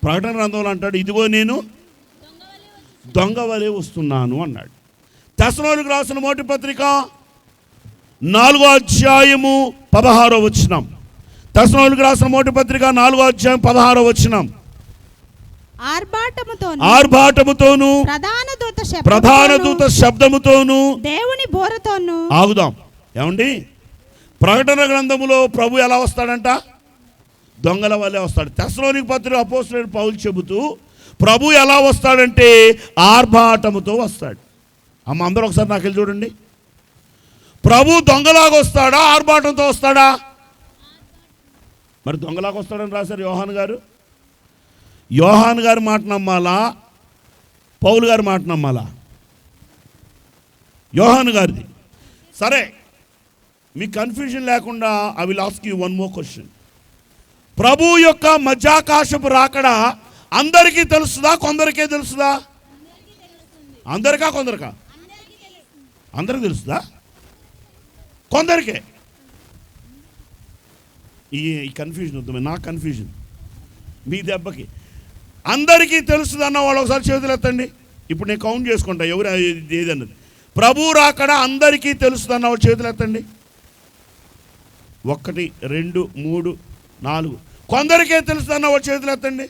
ప్రకటన గ్రంథంలో అంటాడు, ఇదిగో నేను దొంగ వలె వస్తున్నాను అన్నాడు. తెస్సలోనికీయులకు రాసిన మొదటి పత్రిక 4వ అధ్యాయము 16వ వచనం. తెస్సలోనికీయులకు రాసిన మొదటి పత్రిక 4వ అధ్యాయం 16వ వచనం. ఆర్భాటముతోను ప్రధాన దూత శబ్దముతోను దేవుని బోరతోను. ఆగుదాం. ఏమండి, ప్రకటన గ్రంథములో ప్రభు ఎలా వస్తాడంట? దొంగల వల్లే వస్తాడు. తెస్సలోనిక పత్రిక అపోస్తలుడైన పౌలు చెబుతూ ప్రభు ఎలా వస్తాడంటే ఆర్భాటముతో వస్తాడు. అమ్మ, అందరూ ఒకసారి నాకు వెళ్ళి చూడండి. ప్రభు దొంగలాగా వస్తాడా, ఆర్భాటంతో వస్తాడా? మరి దొంగలాగా వస్తాడని రాశారు యోహాను గారు. యోహాను గారి మాట నమ్మాలా, పౌలు గారి మాట నమ్మాలా? యోహాను గారిది. సరే, మీ కన్ఫ్యూజన్ లేకుండా I will ask you one more question. ప్రభు యొక్క మధ్యాకాశపు రాకడ అందరికీ తెలుస్తుందా, కొందరికే తెలుస్తుందా? అందరికా, కొందరికా? అందరికి తెలుస్తుందా? కొందరికే. ఈ కన్ఫ్యూజన్ వద్దు, నా కన్ఫ్యూజన్ మీ దెబ్బకి. అందరికీ తెలుస్తుంది అన్న వాళ్ళు ఒకసారి చేతులు ఎత్తండి. ఇప్పుడు నేను కౌంట్ చేసుకుంటా ఎవరు ఏదన్నది. ప్రభు రాకడ అందరికీ తెలుస్తుంది అన్న వాళ్ళు చేతులు ఎత్తండి. 1 2 3 4. కొందరికే తెలుస్తుంది అన్న వాళ్ళు చేతులు ఎత్తండి.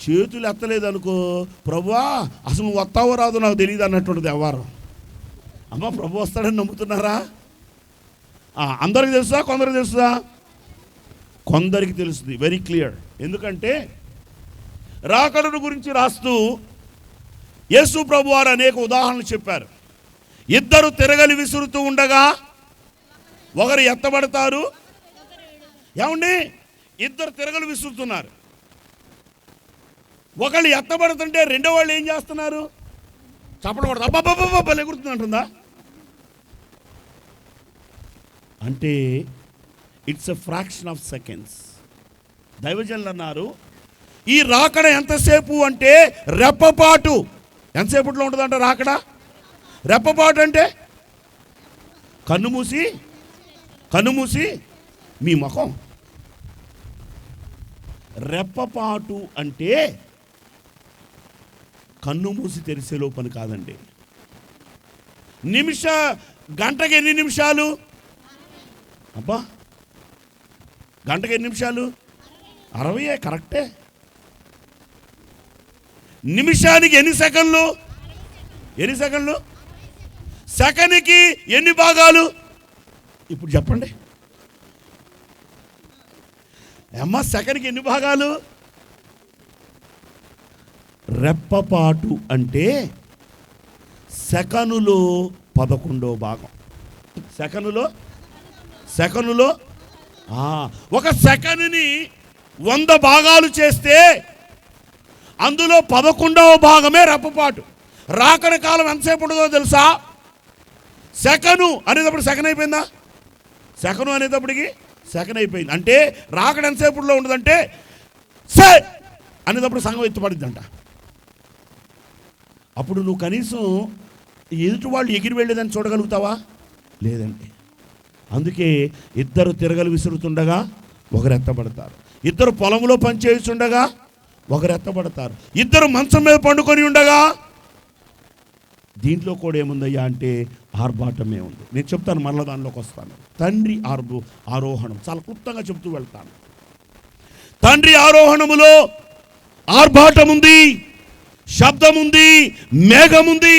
చేతులు ఎత్తలేదు అనుకో, ప్రభువా అసలు నువ్వు వస్తావో రాదో నాకు తెలియదు అన్నటువంటిది వ్యవహారం. అమ్మ, ప్రభు వస్తాడని నమ్ముతున్నారా? అందరికి తెలుసా, కొందరికి తెలుస్తుందా? కొందరికి తెలుస్తుంది. Very clear. ఎందుకంటే రాకడను గురించి రాస్తూ యేసు ప్రభు వారు అనేక ఉదాహరణలు చెప్పారు. 2 తిరగలి విసురుతూ ఉండగా ఒకరు ఎత్తబడతారు. ఏమండి, 2 తిరగలు విసురుతున్నారు. ఒకళ్ళు ఎత్తబడుతుంటే రెండో వాళ్ళు ఏం చేస్తున్నారు? చప్పట్లు కొడతారు. అబ్బాబ్బాబ్బా ఎగురుతుంది అంటుందా? అంటే it's a fraction of seconds. దైవజనులు అన్నారు, ఈ రాకడ ఎంతసేపు అంటే రెప్పపాటు. ఎంతసేపట్లో ఉంటుందంట రాకడ? రెప్పపాటు అంటే కన్ను మూసి మీ ముఖం. రెప్పపాటు అంటే కన్ను మూసి తెరిసే లోపని కాదండి. గంటకి ఎన్ని నిమిషాలు? అబ్బా, గంటకి ఎన్ని నిమిషాలు? 60. కరెక్టే. నిమిషానికి ఎన్ని సెకండ్లు? సెకండ్కి ఎన్ని భాగాలు? ఇప్పుడు చెప్పండి అమ్మ, సెకండ్కి ఎన్ని భాగాలు? రెప్పపాటు అంటే సెకనులో 11వ భాగం. సెకనులో ఒక సెకనుని 100 భాగాలు చేస్తే అందులో 11వ భాగమే రెప్పపాటు. రాకడ కాలం ఎంతసేపు ఉంటుందో తెలుసా? సెకను అనేటప్పుడు సెకన్ అయిపోయిందా? సెకను అనేటప్పటికి సెకన్ అయిపోయింది. అంటే రాకడ ఎంతసేపులో ఉండదంటే సే అనేటప్పుడు సగం ఎత్తుపడిద్దంట. అప్పుడు నువ్వు కనీసం ఎదుటి వాళ్ళు ఎగిరి వెళ్ళేదని చూడగలుగుతావా? లేదండి. అందుకే 2 తిరగలు విసురుతుండగా ఒకరు ఎత్తబడతారు. 2 పొలంలో పనిచేస్తుండగా ఒకరు ఎత్తబడతారు. 2 మంచం మీద పండుకొని ఉండగా. దీంట్లో కూడా ఏముందయ్యా అంటే ఆర్భాటమే ఉంది. నేను చెప్తాను, మరలా దానిలోకి వస్తాను. తండ్రి ఆరోహణం చాలా క్లుప్తంగా చెప్తూ వెళ్తాను. తండ్రి ఆరోహణములో ఆర్భాటం ఉంది, శబ్దం ఉంది, మేఘం ఉంది.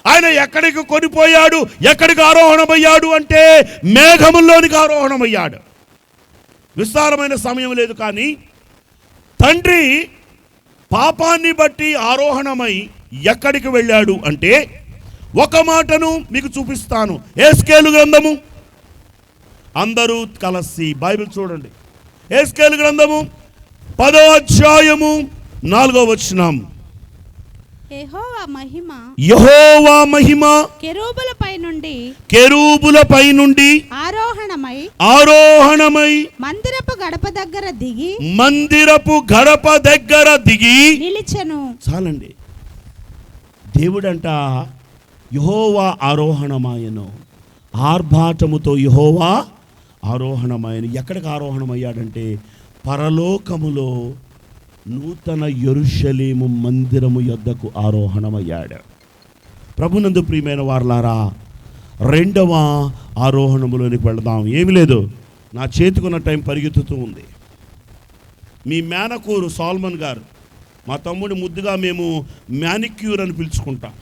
ఆయన ఎక్కడికి కొనిపోయాడు, ఎక్కడికి ఆరోహణమయ్యాడు అంటే మేఘముల్లోనికి ఆరోహణమయ్యాడు. విస్తారమైన సమయం లేదు, కానీ తండ్రి పాపాన్ని బట్టి ఆరోహణమై ఎక్కడికి వెళ్ళాడు అంటే ఒక మాటను మీకు చూపిస్తాను. హెస్కేలు గ్రంథము, అందరూ కలిసి బైబిల్ చూడండి. హెస్కేలు గ్రంథము 10వ అధ్యాయము 4వ వచనం. యెహోవా మహిమ కెరూబులపై నుండి ఆరోహణమై మందిరపు గడప దగ్గర దిగి నిలిచెను. చాలండి. దేవుడంట యెహోవా ఆరోహణమాయను, ఆర్భాటముతో యెహోవా ఆరోహణమాయను. ఎక్కడికి ఆరోహణమయ్యాడంటే పరలోకములో నూతన యెరూషలేము మందిరము యొద్దకు ఆరోహణమయ్యాడు. ప్రభునందు ప్రియమైన వారలారా, 2వ ఆరోహణములోనికి వెళదాం. ఏమి లేదు, నా చేతికున్న టైం పరిగెత్తుతూ ఉంది. మీ మేనకూరు సాల్మన్ గారు, మా తమ్ముడి ముద్దుగా మేము మ్యానిక్యూర్ అని పిలుచుకుంటాం.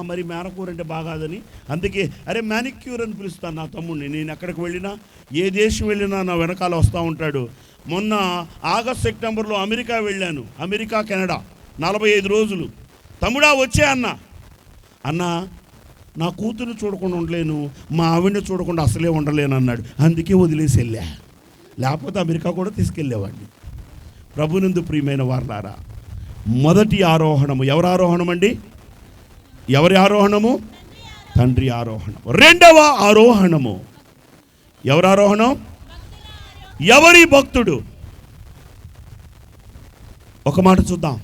మరి మేనకూర్ అంటే బాగాదని, అందుకే అరే మ్యానిక్యూర్ అని పిలుస్తాను నా తమ్ముడిని. నేను ఎక్కడికి వెళ్ళినా, ఏ దేశం వెళ్ళినా నా వెనకాల వస్తూ ఉంటాడు. మొన్న ఆగస్ట్ సెప్టెంబర్లో అమెరికా వెళ్ళాను, అమెరికా కెనడా 45 రోజులు. తమ్ముడా వచ్చే అన్న నా కూతురు చూడకుండా ఉండలేను, మా ఆవిడని చూడకుండా అసలే ఉండలేను అన్నాడు. అందుకే వదిలేసి వెళ్ళా, లేకపోతే అమెరికా కూడా తీసుకెళ్ళేవాడిని. ప్రభునందు ప్రియమైన వారలారా, మొదటి ఆరోహణము ఎవరి ఆరోహణం అండి? ఎవరి ఆరోహణము? తండ్రి ఆరోహణం. రెండవ ఆరోహణము ఎవరి ఆరోహణం? ఎవరి భక్తుడు? ఒక మాట చూద్దాం.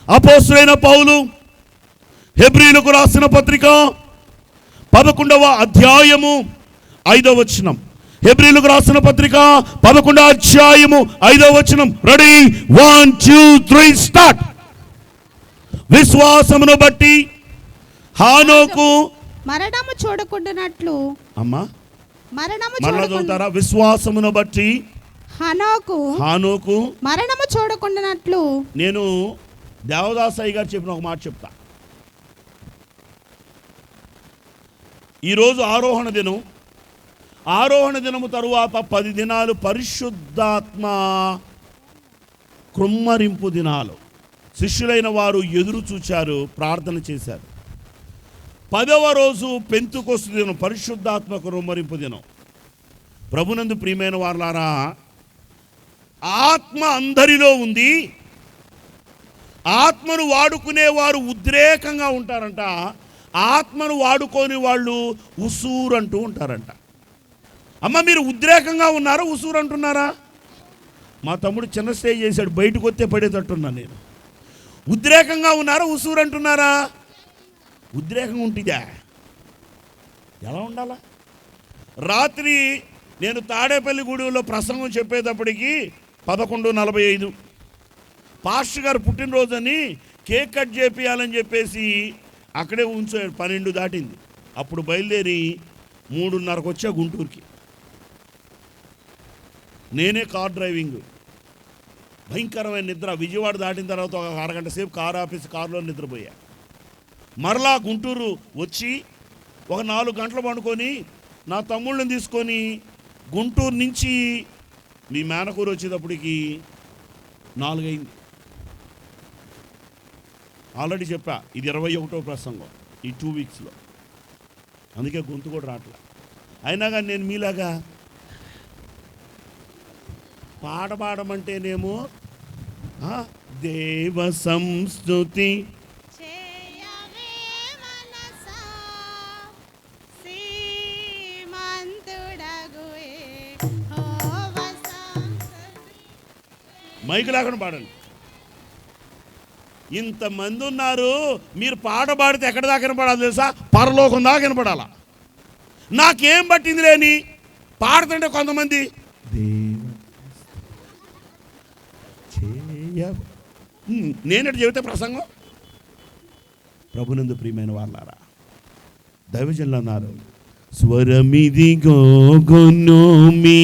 అపోస్తలుడైన పౌలు హెబ్రీయులకు రాసిన పత్రిక 11వ అధ్యాయము 5వ వచనం. హెబ్రీయులకు రాసిన పత్రిక 11వ అధ్యాయము 5వ వచనం. Ready, 1 2 3 start. విశ్వాసమును బట్టి హానోకు మరణము చూడకుండానట్లు. అమ్మా మరణము మరలా చదువుతారా? విశ్వాసమును బట్టి హానోకు మరణము చూడకుండానట్లు. నేను దేవదాసయ్య గారు చెప్పిన ఒక మాట చెప్తా. ఈరోజు ఆరోహణ దినం. ఆరోహణ దినము తరువాత 10 దినాలు పరిశుద్ధాత్మ కృమ్మరింపు దినాలు. శిష్యులైన వారు ఎదురు చూచారు, ప్రార్థన చేశారు. 10వ రోజు పెంతుకొస్తు దినం, పరిశుద్ధాత్మ కృమ్మరింపు దినం. ప్రభునందు ప్రియమైన వారలారా, ఆత్మ అందరిలో ఉంది. ఆత్మను వాడుకునేవారు ఉద్రేకంగా ఉంటారంట, ఆత్మను వాడుకోని వాళ్ళు ఉసూరు అంటూ ఉంటారంట. అమ్మ మీరు ఉద్రేకంగా ఉన్నారా, ఉసూరు అంటున్నారా? మా తమ్ముడు చిన్న స్టేజ్ చేశాడు, బయటకు వస్తే పడేటట్టున్నా నేను. ఉద్రేకంగా ఉన్నారా, ఉసూరు అంటున్నారా? ఉద్రేకంగా ఉంటుందా? ఎలా ఉండాలా? రాత్రి నేను తాడేపల్లి గూడెంలో ప్రసంగం చెప్పేటప్పటికి 11:45 పాస్టర్ గారు పుట్టినరోజని కేక్ కట్ చేపియాలని చెప్పేసి అక్కడే ఉంచాడు. 12 దాటింది. అప్పుడు బయలుదేరి 3:30కు వచ్చా గుంటూరుకి. నేనే కార్ డ్రైవింగ్. భయంకరమైన నిద్ర. విజయవాడ దాటిన తర్వాత ఒక అరగంట సేపు కార్ ఆఫీస్ కారులో నిద్రపోయా. మరలా గుంటూరు వచ్చి ఒక 4 గంటలు పండుకొని నా తమ్ముళ్ళని తీసుకొని గుంటూరు నుంచి మీ మేనకూరు వచ్చేటప్పటికి 4 అయింది. ఆల్రెడీ చెప్పా, ఇది 21వ ప్రసంగం ఈ 2 వీక్స్లో. అందుకే గొంతు కూడా రావట్లే. అయినా కానీ నేను మీలాగా పాట పాడమంటేనేమో దేవ సంస్తుతి మైకు లేకుండా పాడండి. ఇంతమంది ఉన్నారు, మీరు పాట పాడితే ఎక్కడ దాకా వినపడాలి తెలుసా? పరలోకం దాకా వినపడాలా. నాకేం పట్టింది లేని పాడుతుంటే కొంతమంది నేనటి చెబితే ప్రసంగం. ప్రభునందు ప్రియమైన వాళ్ళారా, దైవజనులు అన్నారు, స్వరమిదిగో గొన్నోమి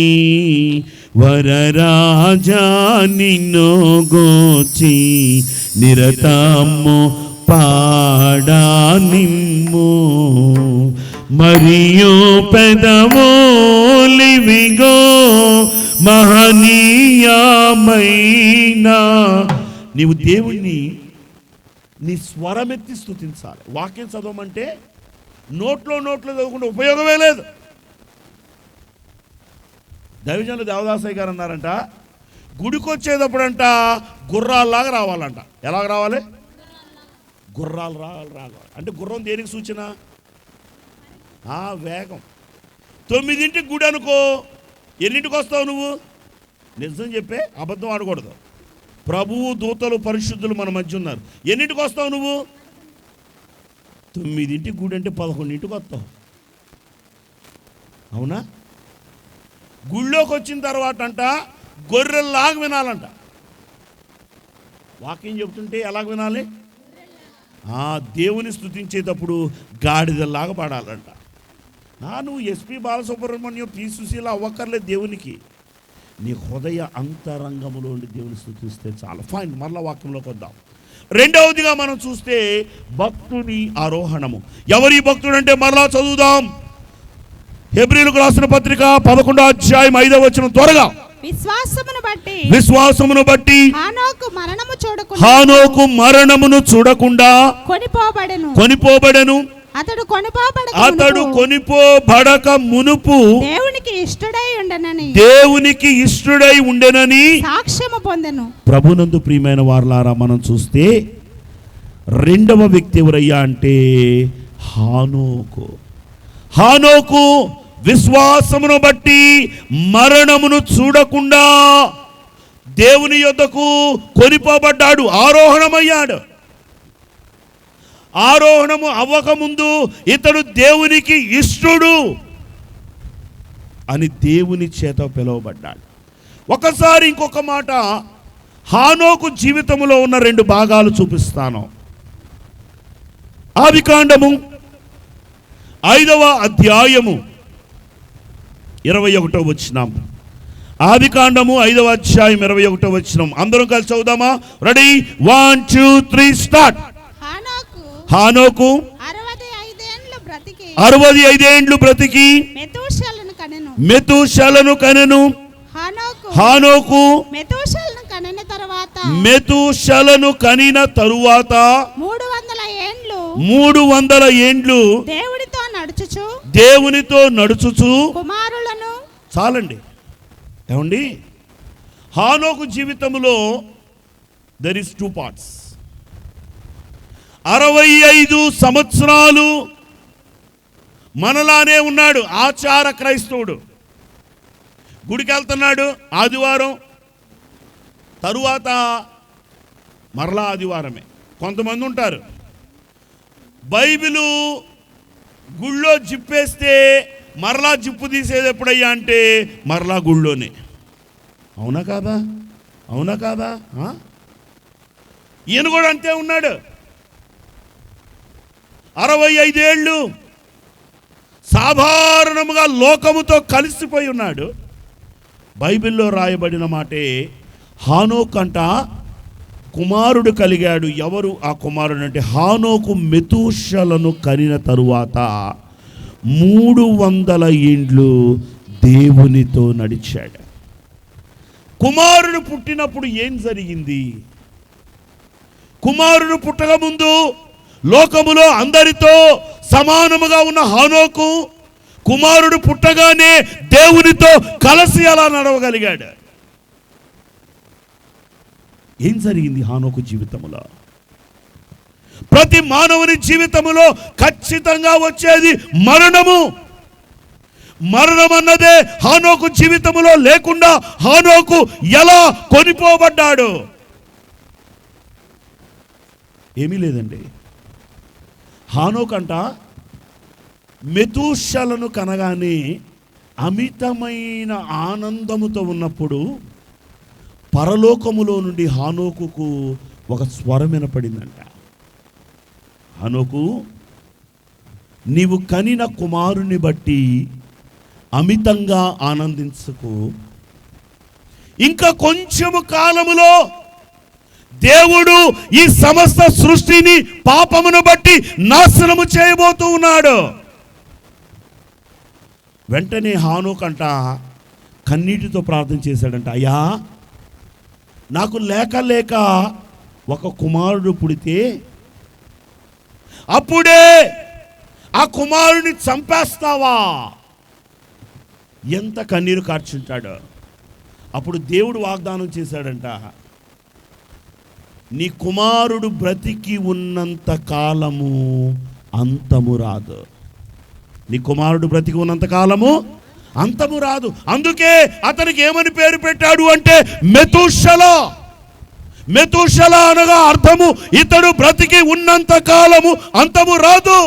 వరరాజా నిన్నో గోచి నిరతము పాడా నిమ్ము మరియు పెదవోలివిగో మహనీయమైనా. నీవు దేవుణ్ణి నీ స్వరమెత్తి స్తుతించాలి. వాక్యం చదవమంటే నోట్లో చదవకుండా ఉపయోగమే లేదు. దైవజనులు దేవదాసయ్య గారు అన్నారంట, గుడికి వచ్చేటప్పుడంట గుర్రాల్లాగా రావాలంట. ఎలాగ రావాలి? గుర్రాలు రావాలి. అంటే గుర్రం దేనికి సూచన? వేగం. 9ంటికి గుడి అనుకో, ఎన్నింటికి వస్తావు నువ్వు? నిజం చెప్పే, అబద్ధం ఆడకూడదు. ప్రభువు దూతలు పరిశుద్ధులు మన మధ్య ఉన్నారు. ఎన్నింటికి వస్తావు నువ్వు? 9ంటికి గుడి అంటే 11ంటికి వస్తావు. అవునా? గుళ్ళోకి వచ్చిన తర్వాత అంట గొర్రెల్లాగా వినాలంట. వాక్యం చెప్తుంటే ఎలాగ వినాలి? దేవుని స్తుతించేటప్పుడు గాడిదల్లాగా పాడాలంట. నువ్వు ఎస్పి బాలసుబ్రహ్మణ్యం, పి సుశీల అవ్వక్కర్లేదు దేవునికి. నీ హృదయ అంతరంగములో ఉండి దేవుని స్తుతిస్తే చాలు. ఫైన్, మరలా వాక్యంలోకి వద్దాం. రెండవదిగా మనం చూస్తే భక్తుని ఆరోహణము. ఎవరి భక్తుడు అంటే మరలా చదువుదాం. హెబ్రీయులకు రాసిన పత్రిక 11వ అధ్యాయం 5వ వచనం త్వరగా. విశ్వాసమును బట్టి హానోకు మరణమును చూడకుండా కొనిపోబడెను. అతడు కొనిపోబడక మునుపు దేవునికి ఇష్టడై ఉండెనని సాక్ష్యము పొందెను. ప్రభునందు ప్రియమైన వారలారా, మనం చూస్తే రెండవ వ్యక్తి ఎవరయ్యా అంటే హానోకు విశ్వాసమును బట్టి మరణమును చూడకుండా దేవుని యొద్దకు కొనిపోబడ్డాడు, ఆరోహణమయ్యాడు. ఆరోహణము అవ్వకముందు ఇతడు దేవునికి ఇష్టుడు అని దేవుని చేత పిలువబడ్డాడు. ఒకసారి ఇంకొక మాట, హానోకు జీవితంలో ఉన్న 2 భాగాలు చూపిస్తాను. ఆదికాండము 5వ అధ్యాయము 21వ వచనం. ఆదికాండము 5వ అధ్యాయం 21వ వచనం. అందరం కలిసి చదువుదామా? Ready, 1 2 3 start. హానోకు 65 ఏండ్లు బ్రతికి మెతూషలను కనెను. హానోకు మెతూషలను కనిన తరువాత 300 ఏండ్లు దేవునితో నడుచుచు కుమారులను. చాలండి. ఏమండి, హానోకు జీవితంలో దెర్ ఇస్ 2 పార్ట్స్. 65 సంవత్సరాలు మనలానే ఉన్నాడు, ఆచార క్రైస్తవుడు. గుడికి వెళ్తున్నాడు ఆదివారం, తరువాత మరలా ఆదివారమే. కొంతమంది ఉంటారు బైబిలు గుళ్ళో జిప్పేస్తే మరలా జిప్పు తీసేది ఎప్పుడయ్యా అంటే మరలా గుళ్ళోనే. అవునా కాదా? ఈయన కూడా అంతే ఉన్నాడు. 65 ఏళ్ళు సాధారణముగా లోకముతో కలిసిపోయి ఉన్నాడు. బైబిల్లో రాయబడిన మాటే, హానోకంట కుమారుడు కలిగాడు. ఎవరు ఆ కుమారుడు అంటే హానోకు మెతూషలను కనిన తరువాత 300 ఏండ్లు దేవునితో నడిచాడు. కుమారుడు పుట్టినప్పుడు ఏం జరిగింది? కుమారుడు పుట్టక ముందు లోకములో అందరితో సమానముగా ఉన్న హానోకు కుమారుడు పుట్టగానే దేవునితో కలిసి అలా నడవగలిగాడు. ఏం జరిగింది హానోకు జీవితంలో? ప్రతి మానవుని జీవితంలో ఖచ్చితంగా వచ్చేది మరణము. మరణం అన్నదే హానోకు జీవితంలో లేకుండా హానోకు ఎలా కొనిపోబడ్డాడు? ఏమీ లేదండి. హానోకంట మెతూషలను కనగానే అమితమైన ఆనందముతో ఉన్నప్పుడు పరలోకములో నుండి హానోకుకు ఒక స్వరం వినపడిందంట. హానోకు, నీవు కనిన కుమారుని బట్టి అమితంగా ఆనందించకు. ఇంకా కొంచెము కాలములో దేవుడు ఈ సమస్త సృష్టిని పాపమును బట్టి నాశనము చేయబోతూ ఉన్నాడు. వెంటనే హానోకంట కన్నీటితో ప్రార్థన చేశాడంట, అయ్యా, నాకు లేక ఒక కుమారుడు పుడితే అప్పుడే ఆ కుమారుని చంపేస్తావా? ఎంత కన్నీరు కార్చుంటాడు. అప్పుడు దేవుడు వాగ్దానం చేశాడంట, నీ కుమారుడు బ్రతికి ఉన్నంత కాలము అంతము రాదు. నీ కుమారుడు బ్రతికి ఉన్నంత కాలము అంతము రాదు. అందుకే అతనికి ఏమని పేరు పెట్టాడు అంటే మెతూషల. మెతూషల అనగా అర్థము ఇతడు బ్రతికి ఉన్నంత కాలము అంతము రాదు.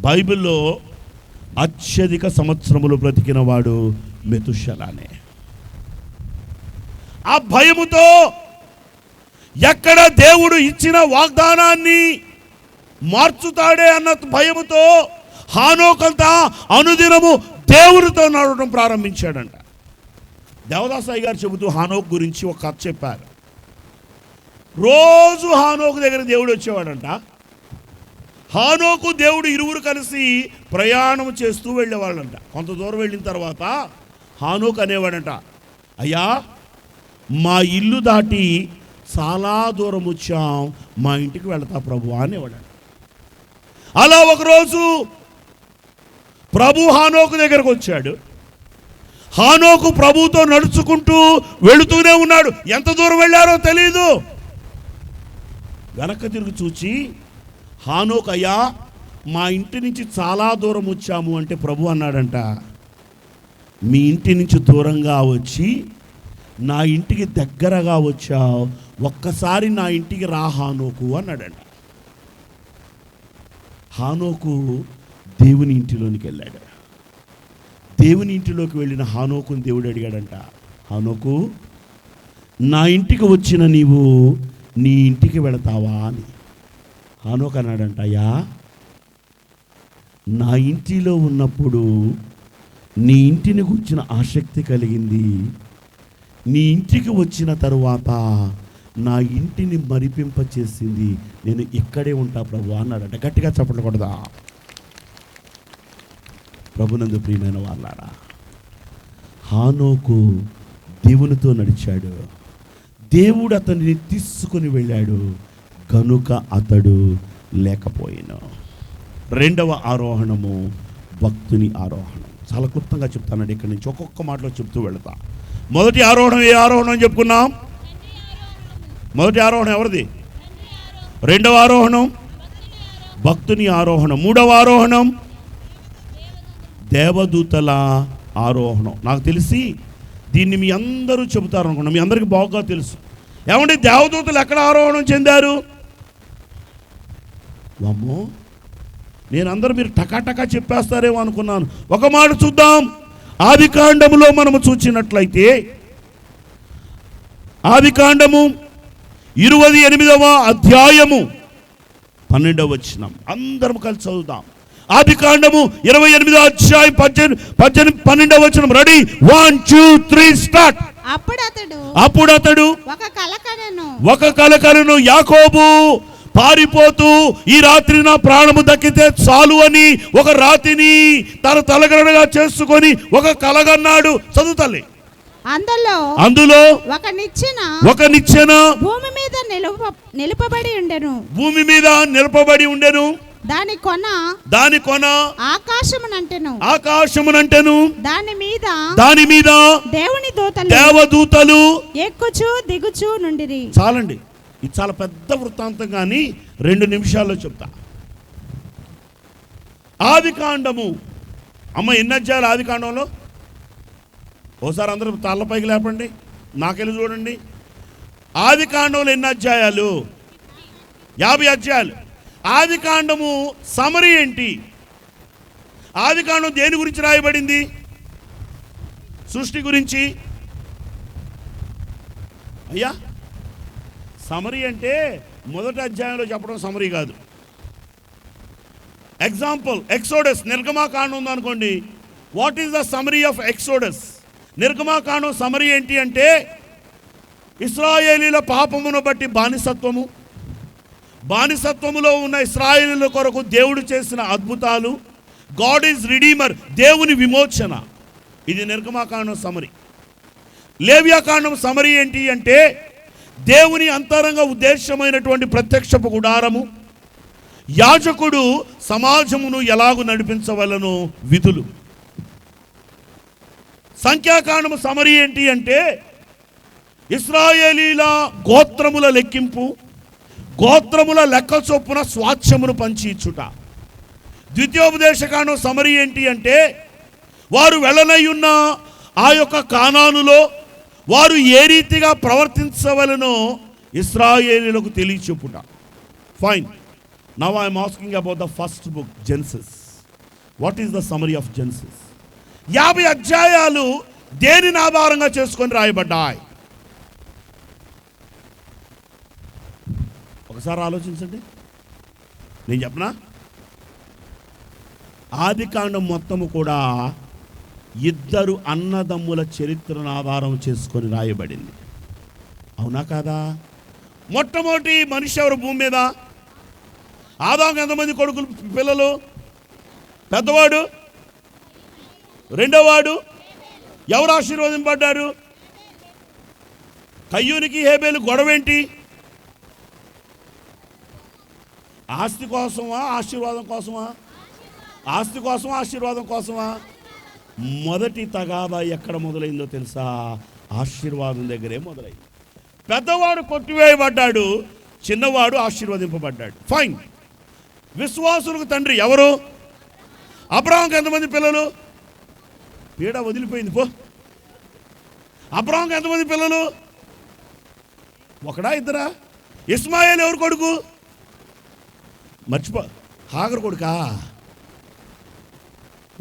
బైబిల్లో అత్యధిక సంవత్సరములు బ్రతికిన వాడు మెతూషలానే. ఆ భయముతో ఎక్కడ దేవుడు ఇచ్చిన వాగ్దానాన్ని మార్చుతాడే అన్న భయముతో హానోకంతా అనుదినము దేవునితో నడవడం ప్రారంభించాడంట. దేవదాసాయి గారు చెబుతూ హానోకు గురించి ఒక కథ చెప్పారు. రోజు హానోకు దగ్గర దేవుడు వచ్చేవాడంట. హానోకు దేవుడు ఇరువురు కలిసి ప్రయాణం చేస్తూ వెళ్ళేవాళ్ళంట. కొంత దూరం వెళ్ళిన తర్వాత హానోకు అనేవాడంట, అయ్యా మా ఇల్లు దాటి చాలా దూరం వచ్చాం, మా ఇంటికి వెళతా ప్రభు అనేవాడంట. అలా ఒకరోజు ప్రభు హానోకు దగ్గరకు వచ్చాడు. హానోకు ప్రభుతో నడుచుకుంటూ వెళుతూనే ఉన్నాడు. ఎంత దూరం వెళ్ళారో తెలీదు. వెనక్కి తిరిగి చూచి, హానోకు అయ్యా మా ఇంటి నుంచి చాలా దూరం వచ్చాము అంటే ప్రభు అన్నాడంట, మీ ఇంటి నుంచి దూరంగా వచ్చి నా ఇంటికి దగ్గరగా వచ్చావు, ఒక్కసారి నా ఇంటికి రా హానోకు అన్నాడంట. హానోకు దేవుని ఇంటిలోనికి వెళ్ళాడు. దేవుని ఇంటిలోకి వెళ్ళిన హానోకుని దేవుడు అడిగాడంట, హానోకు నా ఇంటికి వచ్చిన నీవు నీ ఇంటికి వెళతావా అని. హానోకు అన్నాడంట, అయ్యా నా ఇంటిలో ఉన్నప్పుడు నీ ఇంటిని గురించిన ఆసక్తి కలిగింది, నీ ఇంటికి వచ్చిన తరువాత నా ఇంటిని మరిపింపచేసింది, నేను ఇక్కడే ఉంటా ప్రభు అన్నాడంట. గట్టిగా చప్పట్లు కొడదా. ప్రభునందు ప్రియమైన వాళ్ళారా, హానోకు దేవునితో నడిచాడు. దేవుడు అతనిని తీసుకుని వెళ్ళాడు కనుక అతడు లేకపోయాను. రెండవ ఆరోహణము భక్తుని ఆరోహణం. చాలా క్లుప్తంగా చెప్తానండి, ఇక్కడి నుంచి ఒక్కొక్క మాటలో చెప్తూ వెళతా. మొదటి ఆరోహణం ఏ ఆరోహణం అని చెప్పుకున్నాం? మొదటి ఆరోహణం ఎవరిది? రెండవ ఆరోహణం భక్తుని ఆరోహణం. మూడవ ఆరోహణం దేవదూతల ఆరోహణం. నాకు తెలిసి దీన్ని మీ అందరూ చెబుతారు అనుకున్నాం, మీ అందరికీ బాగా తెలుసు. ఏమంటే దేవదూతలు ఎక్కడ ఆరోహణం చెందారు? వామ్మో, నేను అందరూ మీరు టకాటకా చెప్పేస్తారేమో అనుకున్నాను. ఒక మాట చూద్దాం. ఆదికాండములో మనము చూచినట్లయితే, ఆదికాండము 28వ అధ్యాయము 12వ వచనం అందరం కలిసి చదువుదాం. ఆదికాండము 28వ అధ్యాయం 12వ వచనం. Ready, 1 2 3 start. అప్పుడు అతడు ఒక కల కనెను. యాకోబు పారిపోతూ ఈ రాత్రి నా ప్రాణము దక్కితే చాలు అని ఒక రాతిని తన తలగడగా చేసుకొని ఒక కలగన్నాడు. చదువుతల్లి. అందులో ఒక నిచ్చెన భూమి మీద నిలపబడి ఉండెను. దాని కొన ఆకాశమునంటెను. దాని మీద దేవదూతలు ఎక్కుచు దిగుచు నుండిరి. చాలండి, ఇది చాలా పెద్ద వృత్తాంతం, కానీ 2 నిమిషాల్లో చెప్తా. ఆదికాండము అమ్మ ఎన్ని అధ్యాయాలు ఆదికాండంలో? ఓసారి అందరూ తలపైకి లేపండి, నాకెళ్ళి చూడండి. ఆదికాండంలో ఎన్ని అధ్యాయాలు? 50 అధ్యాయాలు. ఆదికాండము సమరీ ఏంటి? ఆదికాండం దేని గురించి రాయబడింది? సృష్టి గురించి. అయ్యా సమరీ అంటే మొదటి అధ్యాయంలో చెప్పడం సమరీ కాదు. ఎగ్జాంపుల్, ఎక్సోడస్, నిర్గమాకాండం ఉందనుకోండి. What is the summary of exodus? నిర్గమాకాండం సమరీ ఏంటి అంటే, ఇశ్రాయేలీల పాపమును బట్టి బానిసత్వములో ఉన్న ఇశ్రాయేలీల కొరకు దేవుడు చేసిన అద్భుతాలు, గాడ్ ఈజ్ రిడీమర్, దేవుని విమోచన. ఇది నిర్గమాకాండం సమరీ. లేవ్యాకాండం సమరీ ఏంటి అంటే, దేవుని అంతరంగ ఉద్దేశమైనటువంటి ప్రత్యక్షపు గుడారము, యాజకుడు సమాజమును ఎలాగూ నడిపించవలనో విధులు. సంఖ్యాకాండము సమరీ ఏంటి అంటే, ఇశ్రాయేలీల గోత్రముల లెక్కింపు, గోత్రముల లెక్క చొప్పున స్వాస్థ్యమును పంచి ఇచ్చుట. ద్వితీయోపదేశకాండం సమరీ ఏంటి అంటే, వారు వెళ్ళనయ్యున్న ఆ యొక్క కానానులో వారు ఏ రీతిగా ప్రవర్తించవలనో ఇశ్రాయేలీలకు తెలియచెప్పుట. Fine. Now I'm asking about the first book, Genesis. What is the summary of Genesis? 50 అధ్యాయాలు దేనిని ఆధారంగా చేసుకొని రాయబడ్డాయి? ఒకసారి ఆలోచించండి, నేను చెప్పనా? ఆదికాండం మొత్తము కూడా ఇద్దరు అన్నదమ్ముల చరిత్రను ఆధారం చేసుకొని రాయబడింది. అవునా కాదా? మొట్టమొదటి మనిషి ఎవరు భూమి మీద? ఆదాముకు ఎంతమంది కొడుకులు, పిల్లలు? పెద్దవాడు, రెండోవాడు. ఎవరు ఆశీర్వదింపబడ్డారు? కయ్యూనికి హేబేలు గొడవేంటి? ఆస్తి కోసమా, ఆశీర్వాదం కోసమా? ఆస్తి కోసమా, ఆశీర్వాదం కోసమా? మొదటి తగాదా ఎక్కడ మొదలైందో తెలుసా? ఆశీర్వాదం దగ్గరే మొదలైంది. పెద్దవాడు కొట్టివేయబడ్డాడు, చిన్నవాడు ఆశీర్వదింపబడ్డాడు. ఫైన్. విశ్వాసులకు తండ్రి ఎవరు? అబ్రాహాంకి ఎంతమంది పిల్లలు? పీడ వదిలిపోయింది పో. అబ్రాహాంకి ఎంతమంది పిల్లలు? ఒకడా, ఇద్దరా? ఇస్మాయేల్ ఎవరు కొడుకు? మర్చిపో. హాగరు కొడుకా?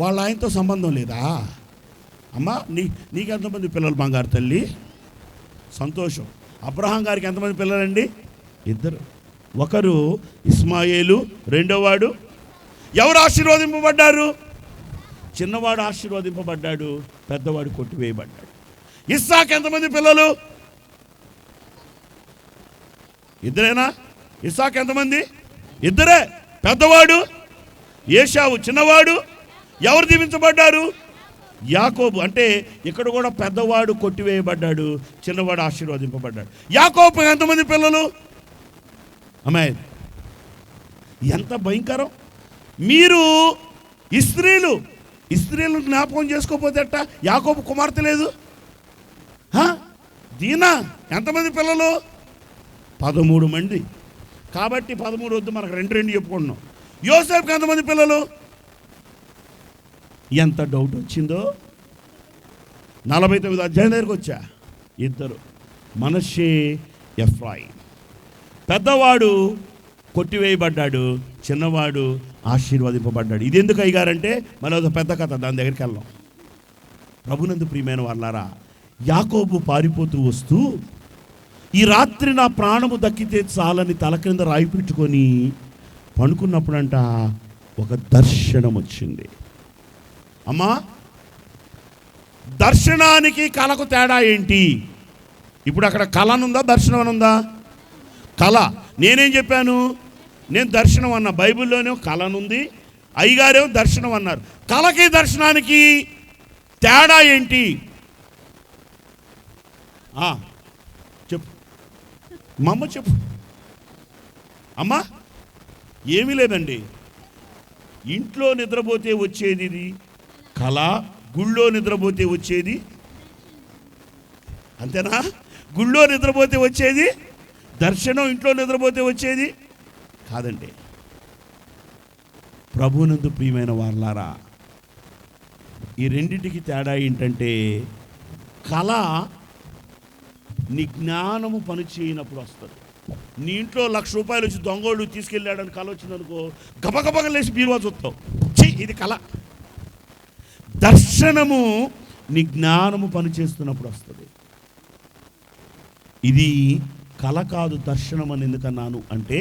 వాళ్ళ ఆయనతో సంబంధం లేదా? అమ్మా, నీకెంతమంది పిల్లలు బంగారు తల్లి? సంతోషం. అబ్రహాం గారికి ఎంతమంది పిల్లలండి? ఇద్దరు. ఒకరు ఇస్మాయేలు, రెండోవాడు. ఎవరు ఆశీర్వదింపబడ్డారు? చిన్నవాడు ఆశీర్వదింపబడ్డాడు, పెద్దవాడు కొట్టివేయబడ్డాడు. ఇస్సాకు ఎంతమంది పిల్లలు? ఇద్దరేనా? ఇస్సాకు ఎంతమంది? ఇద్దరే. పెద్దవాడు ఏశావు, చిన్నవాడు ఎవరు దీవించబడ్డారు? యాకోబు. అంటే ఇక్కడ కూడా పెద్దవాడు కొట్టివేయబడ్డాడు, చిన్నవాడు ఆశీర్వదింపబడ్డాడు. యాకోబు ఎంతమంది పిల్లలు? అమ్మాయి, ఎంత భయంకరం! మీరు స్త్రీలు జ్ఞాపకం చేసుకోకపోతే ఎట్టా? యాకోబు కుమార్తె లేదు. దీనా ఎంతమంది పిల్లలు? 13 మంది. కాబట్టి 13 వద్దు, మనకు రెండు చెప్పుకుంటున్నాం. యోసేపుకి ఎంతమంది పిల్లలు? ఎంత డౌట్ వచ్చిందో. 49 అధ్యాయం దగ్గరికి వచ్చా. ఇద్దరు, మనష్షే, ఎఫ్రాయిం. పెద్దవాడు కొట్టివేయబడ్డాడు, చిన్నవాడు ఆశీర్వదింపబడ్డాడు. ఇది ఎందుకు అయ్యారంటే మళ్ళీ ఒక పెద్ద కథ, దాని దగ్గరికి వెళ్దాం. ప్రభునందు ప్రియమైన వాళ్ళారా, యాకోబు పారిపోతూ వస్తూ, ఈ రాత్రి నా ప్రాణము దక్కితే చాలని తల క్రింద రాయి పెట్టుకొని పడుకున్నప్పుడంట ఒక దర్శనం వచ్చింది. అమ్మా, దర్శనానికి కళకు తేడా ఏంటి? ఇప్పుడు అక్కడ కళ అనుందా, దర్శనం అనుందా? కళ. నేనేం చెప్పాను? నేను దర్శనం అన్నా. బైబిల్లోనే కళ అనుంది, అయ్యగారేమో దర్శనం అన్నారు. కళకి దర్శనానికి తేడా ఏంటి? చెప్పు మా అమ్మ, చెప్పు అమ్మా. ఏమీ లేదండి. ఇంట్లో నిద్రపోతే వచ్చేది కళ, గుళ్ళో నిద్రపోతే వచ్చేది అంతేనా? గుళ్ళో నిద్రపోతే వచ్చేది దర్శనం, ఇంట్లో నిద్రపోతే వచ్చేది కాదండి. ప్రభునందు ప్రియమైన వారలారా, ఈ రెండింటికి తేడా ఏంటంటే, కళ నీ జ్ఞానము పని చేయనప్పుడు వస్తుంది. నీ ఇంట్లో ₹1,00,000 వచ్చి దొంగోడు తీసుకెళ్ళాడని కళ వచ్చిందనుకో, గబగబగా లేచి బీరువా చూస్తావు, ఇది కళ. దర్శనము నీ జ్ఞానము పని చేస్తున్నప్పుడు వస్తుంది. ఇది కళ కాదు, దర్శనం అని ఎందుకన్నాను అంటే,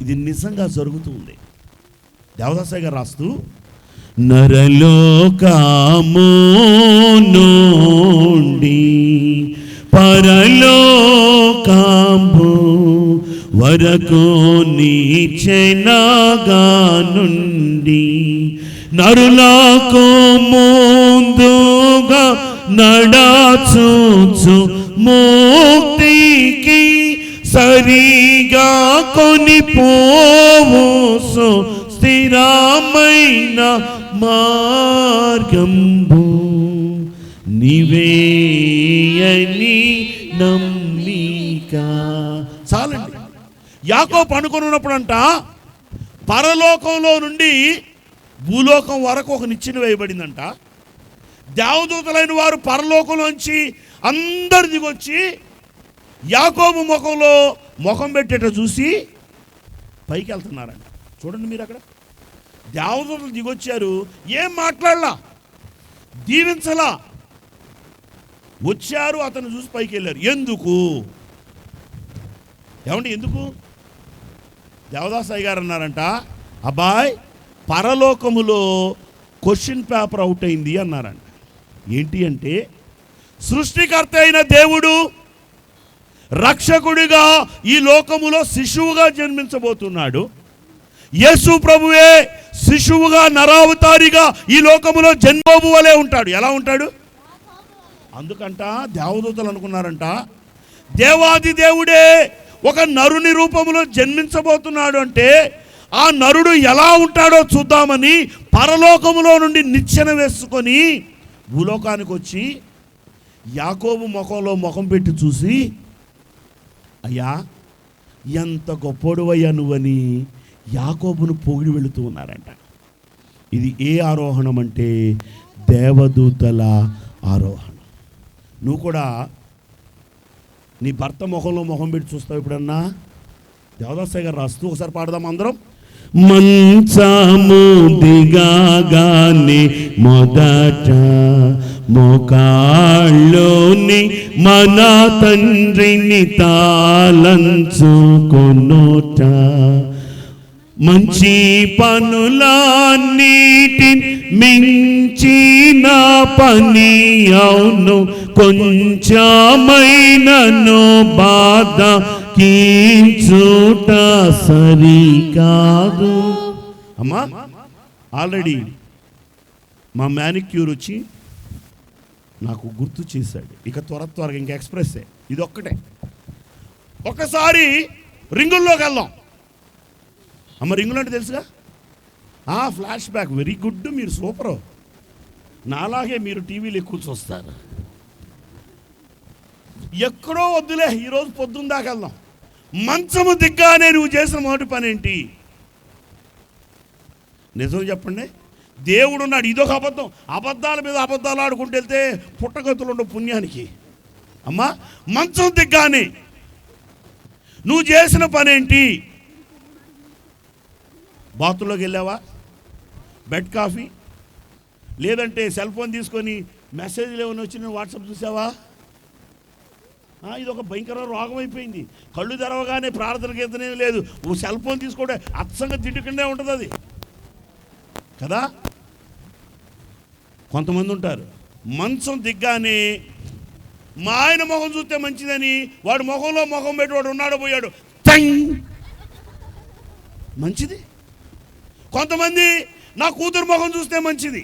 ఇది నిజంగా జరుగుతూ ఉంది. దేవదాసయ్య గారు రాస్తూ, నరలోకము నుండి పరలోకము వరకు నీచెనగా నుండి నరులకు ముందుగా నడచుచు ముక్తికి సరిగా కొనిపోవు స్థిరమైన మార్గంబు నీవేయని నమ్మిక. చాలండి. యాకోబు అనుకుని ఉన్నప్పుడంట పరలోకంలో నుండి భూలోకం వరకు ఒక నిచ్చెన వేయబడిందంట. దేవదూతలైన వారు పరలోకంలోంచి అందరు దిగొచ్చి యాకోబు ముఖంలో ముఖం పెట్టేట చూసి పైకి వెళ్తున్నారంట. చూడండి మీరు, అక్కడ దేవదూతలు దిగొచ్చారు, ఏం మాట్లాడలా, దీవించలా, వచ్చారు, అతను చూసి పైకి వెళ్ళారు. ఎందుకు? ఏమండి ఎందుకు? దేవదాసయ్య గారు అన్నారంట, అబ్బాయ్ పరలోకములో క్వశ్చన్ పేపర్ అవుట్ అయింది అన్నారంట. ఏంటి అంటే సృష్టికర్త అయిన దేవుడు రక్షకుడిగా ఈ లోకములో శిశువుగా జన్మించబోతున్నాడు. యేసు ప్రభువే శిశువుగా నరావతారిగా ఈ లోకములో జన్మోబు వలె ఉంటాడు. ఎలా ఉంటాడు? అందుకంట దేవదూతలు అనుకున్నారంట, దేవాది దేవుడే ఒక నరుని రూపములో జన్మించబోతున్నాడు అంటే ఆ నరుడు ఎలా ఉంటాడో చూద్దామని పరలోకములో నుండి నిచ్చెన వేసుకొని భూలోకానికి వచ్చి యాకోబు ముఖంలో ముఖం పెట్టి చూసి, అయ్యా ఎంత గొప్పోడువయ్యా నువ్వని యాకోబును పొగిడి వెళుతూ ఉన్నారంట. ఇది ఏ ఆరోహణం అంటే దేవదూతల ఆరోహణం. నువ్వు కూడా నీ భర్త ముఖంలో ముఖం పెట్టి చూస్తావు ఎప్పుడన్నా? దేవదాసయ్య గారు రాస్తూ ఒకసారి పాడదాం అందరం. మంచము దిగాగానే మొదట మోకాళ్ళోని మన తండ్రిని తాళంచుకొనుట, మంచి పనులన్నిటి మించిన పని అవును, కొంచెమైనను బాధ కీచుట సరికాదు. అమ్మా, ఆల్రెడీ మా మ్యానిక్యూర్ వచ్చి నాకు గుర్తు చేశాడు. ఇక త్వరగా ఇంకా ఎక్స్ప్రెస్సే, ఇది ఒక్కటే. ఒక్కసారి రింగుల్లోకి వెళ్దాం. అమ్మ, రింగులు అంటే తెలుసుగా? Flash back. వెరీ గుడ్, మీరు సూపరు. నాలాగే మీరు టీవీలు ఎక్కువ చూస్తారు. ఎక్కడో వద్దులే, ఈరోజు పొద్దున్న దాకా వెళ్దాం. మంచము దిగ్గానే నువ్వు చేసిన మొదటి పని ఏంటి? నిజం చెప్పండి. దేవుడు ఉన్నాడు. ఇదొక అబద్ధం. అబద్ధాల మీద అబద్ధాలు ఆడుకుంటూ వెళ్తే పుట్టగతులు ఉండవు పుణ్యానికి. అమ్మా, మంచం దిగ్గానే నువ్వు చేసిన పని ఏంటి? బాత్రూంలోకి వెళ్ళావా? బెడ్ కాఫీ, లేదంటే సెల్ ఫోన్ తీసుకొని మెసేజ్లు ఏమైనా వచ్చి నేను వాట్సాప్ చూసావా? ఇది ఒక భయంకర రోగం అయిపోయింది. కళ్ళు తెరవగానే ప్రార్థన కీర్తనే లేదు, ఓ సెల్ ఫోన్ తీసుకోవడం అచ్చంగా తిట్టుకుండే ఉంటుంది అది కదా. కొంతమంది ఉంటారు, మంచం దిగ్గానే మా ఆయన ముఖం చూస్తే మంచిదని వాడు ముఖంలో ముఖం పెట్టి వాడు ఉన్నాడు పోయాడు మంచిది. కొంతమంది నా కూతురు ముఖం చూస్తే మంచిది.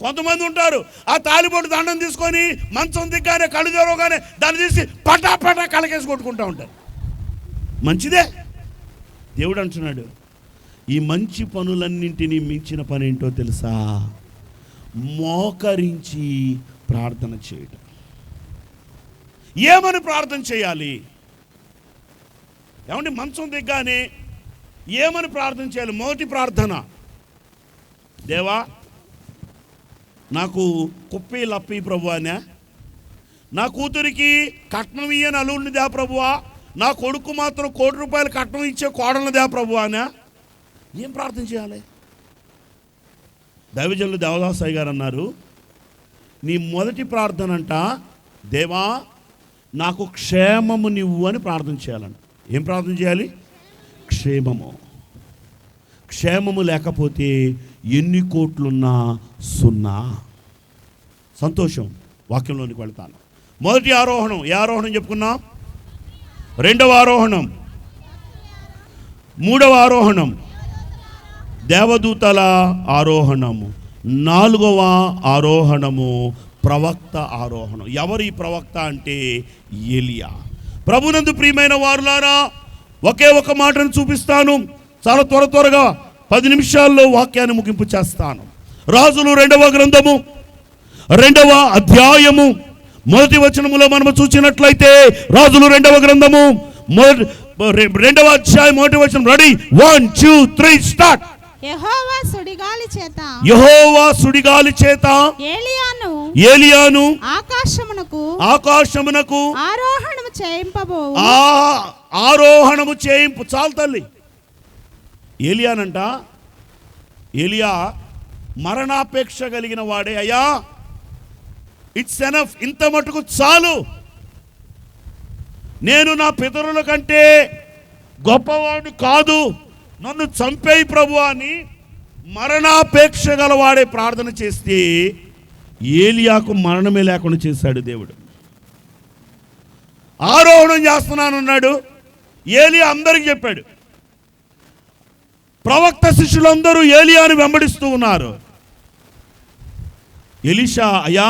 కొంతమంది ఉంటారు ఆ తాలిబొట్టు దండం తీసుకొని మంచం దిగ్గానే కళ్ళు తెరవగానే దాన్ని తీసి పటా పటా కలకేసి కొట్టుకుంటూ ఉంటారు. మంచిదే. దేవుడు అంటున్నాడు, ఈ మంచి పనులన్నింటినీ మించిన పని ఏంటో తెలుసా? మోకరించి ప్రార్థన చేయడం. ఏమని ప్రార్థన చేయాలి? ఏమంటే మంచం దిగ్గానే ఏమని ప్రార్థన చేయాలి? మొదటి ప్రార్థన, దేవా నాకు కుప్పి లప్పి ప్రభువానే, నా కూతురికి కట్నం ఇయ్యని అల్లుడిని దే ప్రభువా, నా కొడుకు మాత్రం ₹1,00,00,000 కట్నం ఇచ్చే కోడలను దే ప్రభువానే. ఏం ప్రార్థన చేయాలి? దైవజనులు దేవదాసయ్య గారు అన్నారు, నీ మొదటి ప్రార్థన అంట, దేవా నాకు క్షేమము నివ్వు అని ప్రార్థన చేయాలంట. ఏం ప్రార్థన చేయాలి? క్షేమము. క్షేమము లేకపోతే ఎన్ని కోట్లున్నా సున్నా. సంతోషం. వాక్యంలోనికి వెళ్తాను. మొదటి ఆరోహణం. ఏ ఆరోహణం చెప్పుకున్నాం? రెండవ ఆరోహణం. మూడవ ఆరోహణం దేవదూతల ఆరోహణము. నాలుగవ ఆరోహణము ప్రవక్త ఆరోహణం. ఎవరు ఈ ప్రవక్త అంటే ఏలియా. ప్రభునందు ప్రియమైన వారులారా, ఒకే ఒక మాటను చూపిస్తాను, చాలా త్వరగా 10 నిమిషాల్లో వాక్యాన్ని ముగింపు చేస్తాను. రాజులు 2వ గ్రంథము 2వ అధ్యాయము 1వ వచనములో మనము చూసినట్లయితే, రాజులు 2వ గ్రంథము 2వ అధ్యాయం 1వ వచనం. Ready, 1 2 3 start. యెహోవా సుడిగాలి చేత ఏలియాను ఆకాశమునకు ఆరోహణము చేయింపు. చాలు తల్లి. ఏలియానంట, ఏలియా మరణాపేక్ష కలిగిన వాడే. అయ్యా ఇట్స్ ఎనఫ్, ఇంత మటుకు చాలు, నేను నా పితరుల కంటే గొప్పవాడిని కాదు, నన్ను చంపేయి ప్రభు అని మరణాపేక్ష గలవాడే ప్రార్థన చేస్తే ఏలియాకు మరణమే లేకుండా చేశాడు దేవుడు. ఆరోహణం చేస్తున్నానన్నాడు. ఏలియా అందరికి చెప్పాడు. ప్రవక్త శిష్యులందరూ ఏలియాను వెంబడిస్తూ ఉన్నారు. ఎలీషా, అయ్యా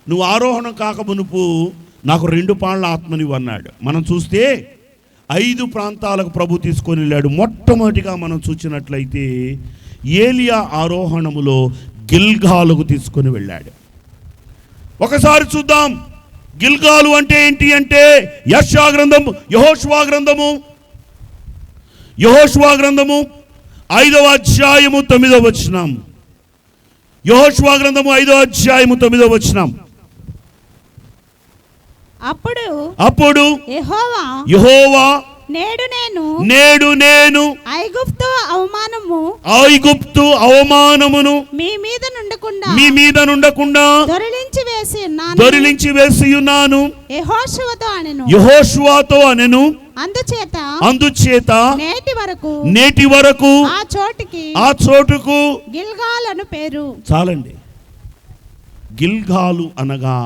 నువ్వు ఆరోహణం కాక మునుపు నాకు 2 పాళ్ళ ఆత్మనివ్వు అన్నాడు. మనం చూస్తే 5 ప్రాంతాలకు ప్రభు తీసుకొని వెళ్ళాడు. మొట్టమొదటిగా మనం చూసినట్లయితే ఏలియా ఆరోహణములో గిల్గాలుకు తీసుకొని వెళ్ళాడు. ఒకసారి చూద్దాం గిల్గాలు అంటే ఏంటి అంటే యెషయా గ్రంథము, యెహోషువ గ్రంథము 5వ అధ్యాయము 9వ వచనం. యెహోషువ గ్రంథము 5వ అధ్యాయము 9వ వచనం. అప్పుడు యెహోవా నేడు నేను ఐగుప్తు అవమానమును మీ మీద నుండకుండా దొరిలించి వేసి ఉన్నాను యెహోషువతో అనెను. అందుచేత నేటి వరకు ఆ చోటుకు గిల్గాల్ అను పేరు. చాలండి. గిల్గాలు అనగా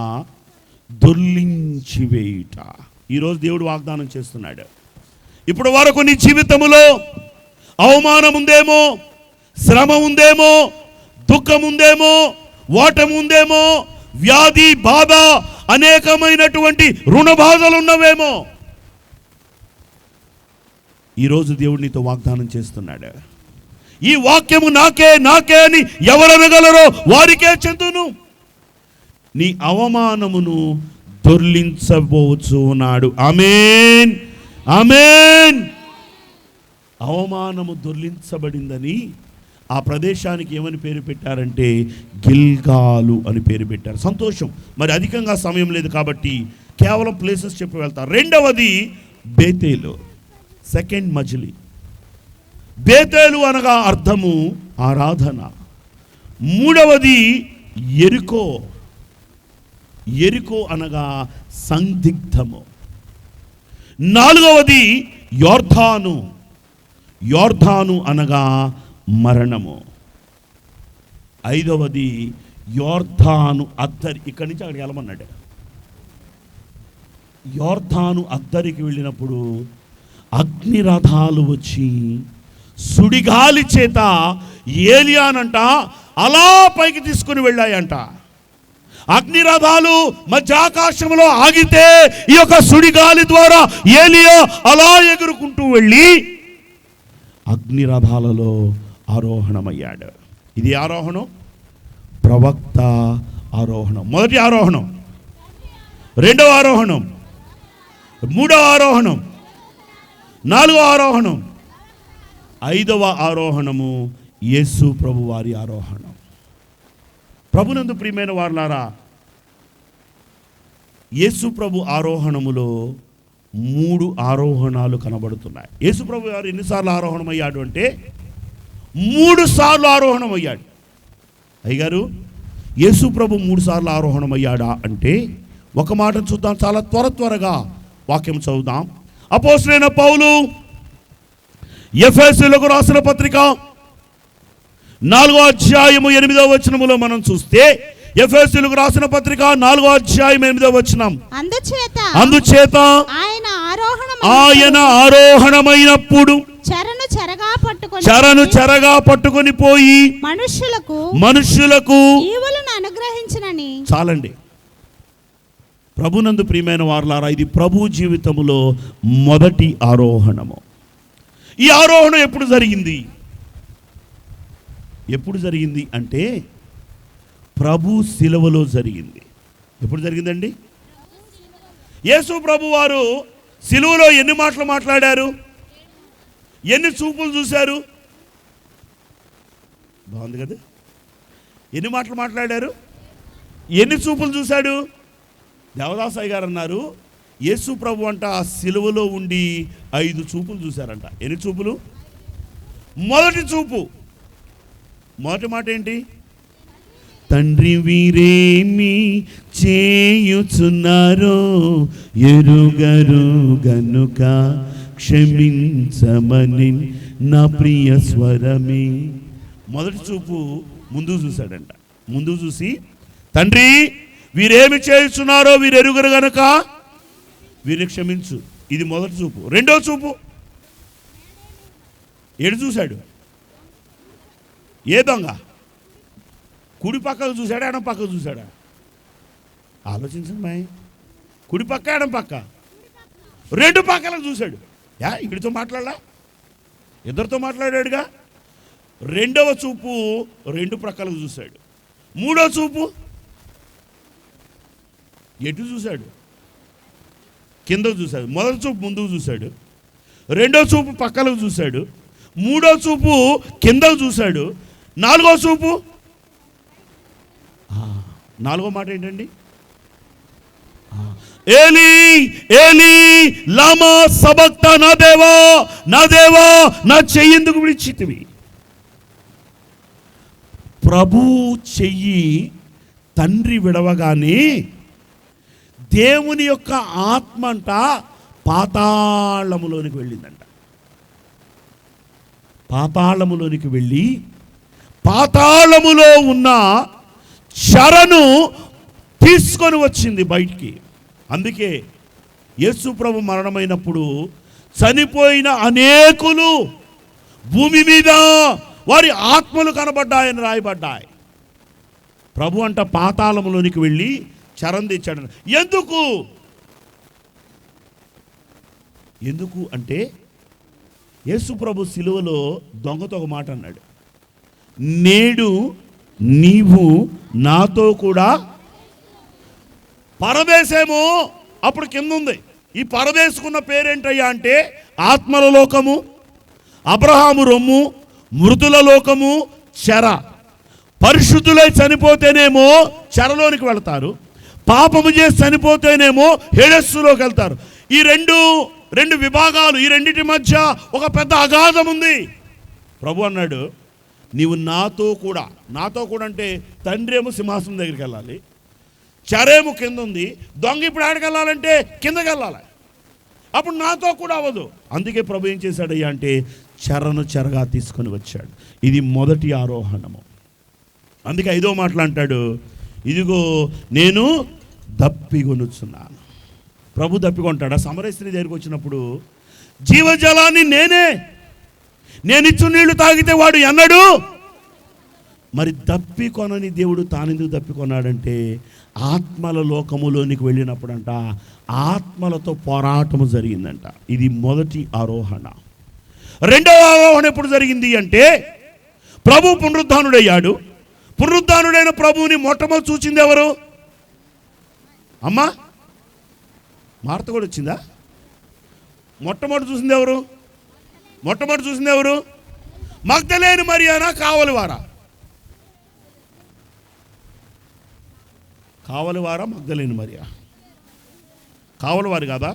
దొర్లించి వేయుట. ఈరోజు దేవుడు వాగ్దానం చేస్తున్నాడు. ఇప్పుడు వరకు నీ జీవితంలో అవమానం ఉందేమో, శ్రమ ఉందేమో, దుఃఖం ఉందేమో, ఓటమి ఉందేమో, వ్యాధి బాధ, అనేకమైనటువంటి రుణ బాధలు ఉన్నవేమో. ఈరోజు దేవుడు నీతో వాగ్దానం చేస్తున్నాడు. ఈ వాక్యము నాకే అని ఎవరనగలరో వారికే చెందును. నీ అవమానమును దొర్లించబోచు ఉన్నాడు. ఆమేన్, ఆమేన్. అవమానము దొర్లించబడిందని ఆ ప్రదేశానికి ఏమని పేరు పెట్టారంటే గిల్గాలు అని పేరు పెట్టారు. సంతోషం. మరి అధికంగా సమయం లేదు కాబట్టి కేవలం ప్లేసెస్ చెప్పి వెళ్తారు. రెండవది బేతేలు, సెకండ్ మజిలీ. బేతేలు అనగా అర్థము ఆరాధన. మూడవది యెరికో. యెరికో అనగా సందిగ్ధము. నాలుగవది యోర్దాను. యోర్దాను అనగా మరణము. ఐదవది యోర్దాను అద్దరి. ఇక్కడి నుంచి అక్కడికి వెళ్ళమన్నాడు. యోర్దాను అద్దరికి వెళ్ళినప్పుడు అగ్నిరథాలు వచ్చి సుడిగాలి చేత ఏలియానంట అలా పైకి తీసుకుని వెళ్ళాయంట. అగ్నిరథాలు మధ్య ఆకాశంలో ఆగితే ఈ యొక్క సుడిగాలి ద్వారా ఏలియా అలా ఎగురుకుంటూ వెళ్ళి అగ్నిరథాలలో ఆరోహణమయ్యాడు. ఇది ఆరోహణం. ప్రవక్త ఆరోహణం. మొదటి ఆరోహణం, రెండవ ఆరోహణం, మూడవ ఆరోహణం, నాలుగవ ఆరోహణం, ఐదవ ఆరోహణము యేసు ప్రభు వారి ఆరోహణం. ప్రభునందు ప్రియమైన వారులారా, యేసు ప్రభు ఆరోహణములో 3 ఆరోహణాలు కనబడుతున్నాయి. యేసు ప్రభు వారు ఎన్నిసార్లు ఆరోహణం అయ్యాడు అంటే 3 సార్లు ఆరోహణం అయ్యాడు. అయ్యగారు, యేసు ప్రభు 3 సార్లు ఆరోహణం అయ్యాడా అంటే ఒక మాట చూద్దాం. చాలా త్వరగా వాక్యం చదువుదాం. అపోస్తలుడైన పౌలు ఎఫెసీయులకు రాసిన పత్రిక 4వ అధ్యాయము 8వ వచనములో మనం చూస్తే, ఎఫెసీయులకు రాసిన పత్రిక 4వ అధ్యాయం 8వ వచనం. అందుచేత ఆయన ఆరోహణమైనప్పుడు చెరను చెరగా పట్టుకొని పోయి మనుష్యులకు ఈవులను అనుగ్రహించునని. చాలండి. ప్రభునందు ప్రియమైన వారలారా, ఇది ప్రభు జీవితములో మొదటి ఆరోహణము. ఈ ఆరోహణం ఎప్పుడు జరిగింది? ఎప్పుడు జరిగింది అంటే ప్రభు శిలువలో జరిగింది. ఎప్పుడు జరిగిందండి? యేసు ప్రభు వారు శిలువలో ఎన్ని మాటలు మాట్లాడారు? ఎన్ని చూపులు చూశారు? బాగుంది కదా? ఎన్ని మాటలు మాట్లాడారు? ఎన్ని చూపులు చూశాడు? దేవదాసయ్య గారు అన్నారు, యేసు ప్రభు అంట ఆ శిలువలో ఉండి 5 చూపులు చూశారంట. ఎన్ని చూపులు? మొదటి చూపు, మొదటి మాట ఏంటి? తండ్రి వీరేమి చేయుచున్నారో ఎరుగరు గనుక క్షమించమని నా ప్రియ స్వరమే. మొదటి చూపు ముందు చూశాడంట. ముందు చూసి తండ్రి, వీరేమి చేస్తున్నారో వీరు ఎరుగరు గనుక వీరిని క్షమించు. ఇది మొదటి చూపు. రెండో చూపు, ఎడు చూశాడు? ఏ దొంగ? కుడి పక్కకు చూశాడా, ఎడం పక్కకు చూశాడా? ఆలోచించండి మాయ్. కుడి పక్క, ఎడం పక్క, రెండు పక్కలకు చూశాడు. వీడితో మాట్లాడలా, ఇద్దరితో మాట్లాడాడుగా. రెండవ చూపు రెండు ప్రక్కలకు చూశాడు. మూడో చూపు ఎటు చూశాడు? కిందకు చూశాడు. మొదటి చూపు ముందుకు చూశాడు, రెండో చూపు పక్కలకు చూశాడు, మూడో చూపు కిందకు చూశాడు, నాలుగో చూపు, నాలుగో మాట ఏంటండి? ఏలీ ఏలీ లామా సబక్తా, నా దేవా నా దేవా నా చెయ్యెందుకు విడిచితివి? ప్రభు చెయ్యి తండ్రి విడవగానే దేవుని యొక్క ఆత్మ అంట పాతాళములోనికి వెళ్ళిందంట. పాతాళములోనికి వెళ్ళి పాతాళములో ఉన్న చెరను తీసుకొని వచ్చింది బయటికి. అందుకే యేసు ప్రభు మరణమైనప్పుడు చనిపోయిన అనేకులు భూమి మీద వారి ఆత్మలు కనబడ్డాయని రాయబడ్డాయి. ప్రభు అంట పాతాళములోనికి వెళ్ళి చెరం తెచ్చాడు. ఎందుకు అంటే యేసు ప్రభు సిలువలో దొంగతో ఒక మాట అన్నాడు, నేడు నీవు నాతో కూడా పరదేశేమో. అప్పుడు కింద ఉంది. ఈ పరదేశకున్న పేరేంటయ్యా అంటే ఆత్మల లోకము, అబ్రహాము రొమ్ము, మృతుల లోకము, చెర. పరిశుద్ధులై చనిపోతేనేమో చెరలోనికి వెళ్తారు, పాపము చేసి చనిపోతేనేమో హేడస్సులోకి వెళ్తారు. ఈ రెండు విభాగాలు, ఈ రెండింటి మధ్య ఒక పెద్ద అగాధం ఉంది. ప్రభు అన్నాడు, నీవు నాతో కూడా అంటే తండ్రి ఏమో సింహాసనం దగ్గరికి వెళ్ళాలి, చెరేమో కింద ఉంది, దొంగ ఇప్పుడు ఆడికి వెళ్ళాలంటే కిందకి వెళ్ళాలి. అప్పుడు నాతో కూడా అవ్వదు. అందుకే ప్రభు ఏం చేశాడయ్యా అంటే చెరను చెరగా తీసుకొని వచ్చాడు. ఇది మొదటి ఆరోహణము. అందుకే 5వ మాటలు అంటాడు, ఇదిగో నేను దప్పిగొనుచున్నాను. ప్రభు దప్పికొంటాడా? సమరయ స్త్రీ దగ్గరికి వచ్చినప్పుడు జీవజలాన్ని నేనిచ్చు నీళ్లు తాగితే వాడు ఎన్నడు. మరి దప్పికొనని దేవుడు తానెందుకు దప్పికొన్నాడంటే ఆత్మల లోకములోనికి వెళ్ళినప్పుడంట ఆత్మలతో పోరాటము జరిగిందంట. ఇది మొదటి ఆరోహణ. రెండవ ఆరోహణ ఎప్పుడు జరిగింది అంటే ప్రభు పునరుద్ధానుడయ్యాడు. పునరుద్ధానుడైన ప్రభువుని మొట్టమొదటి చూసింది ఎవరు? అమ్మా మార్త కూడా వచ్చిందా? మొట్టమొదటి చూసింది ఎవరు? మగ్దలేని మరియానా, కావలివారా? మగ్దలేని మరియా? కావలివారు కాదా?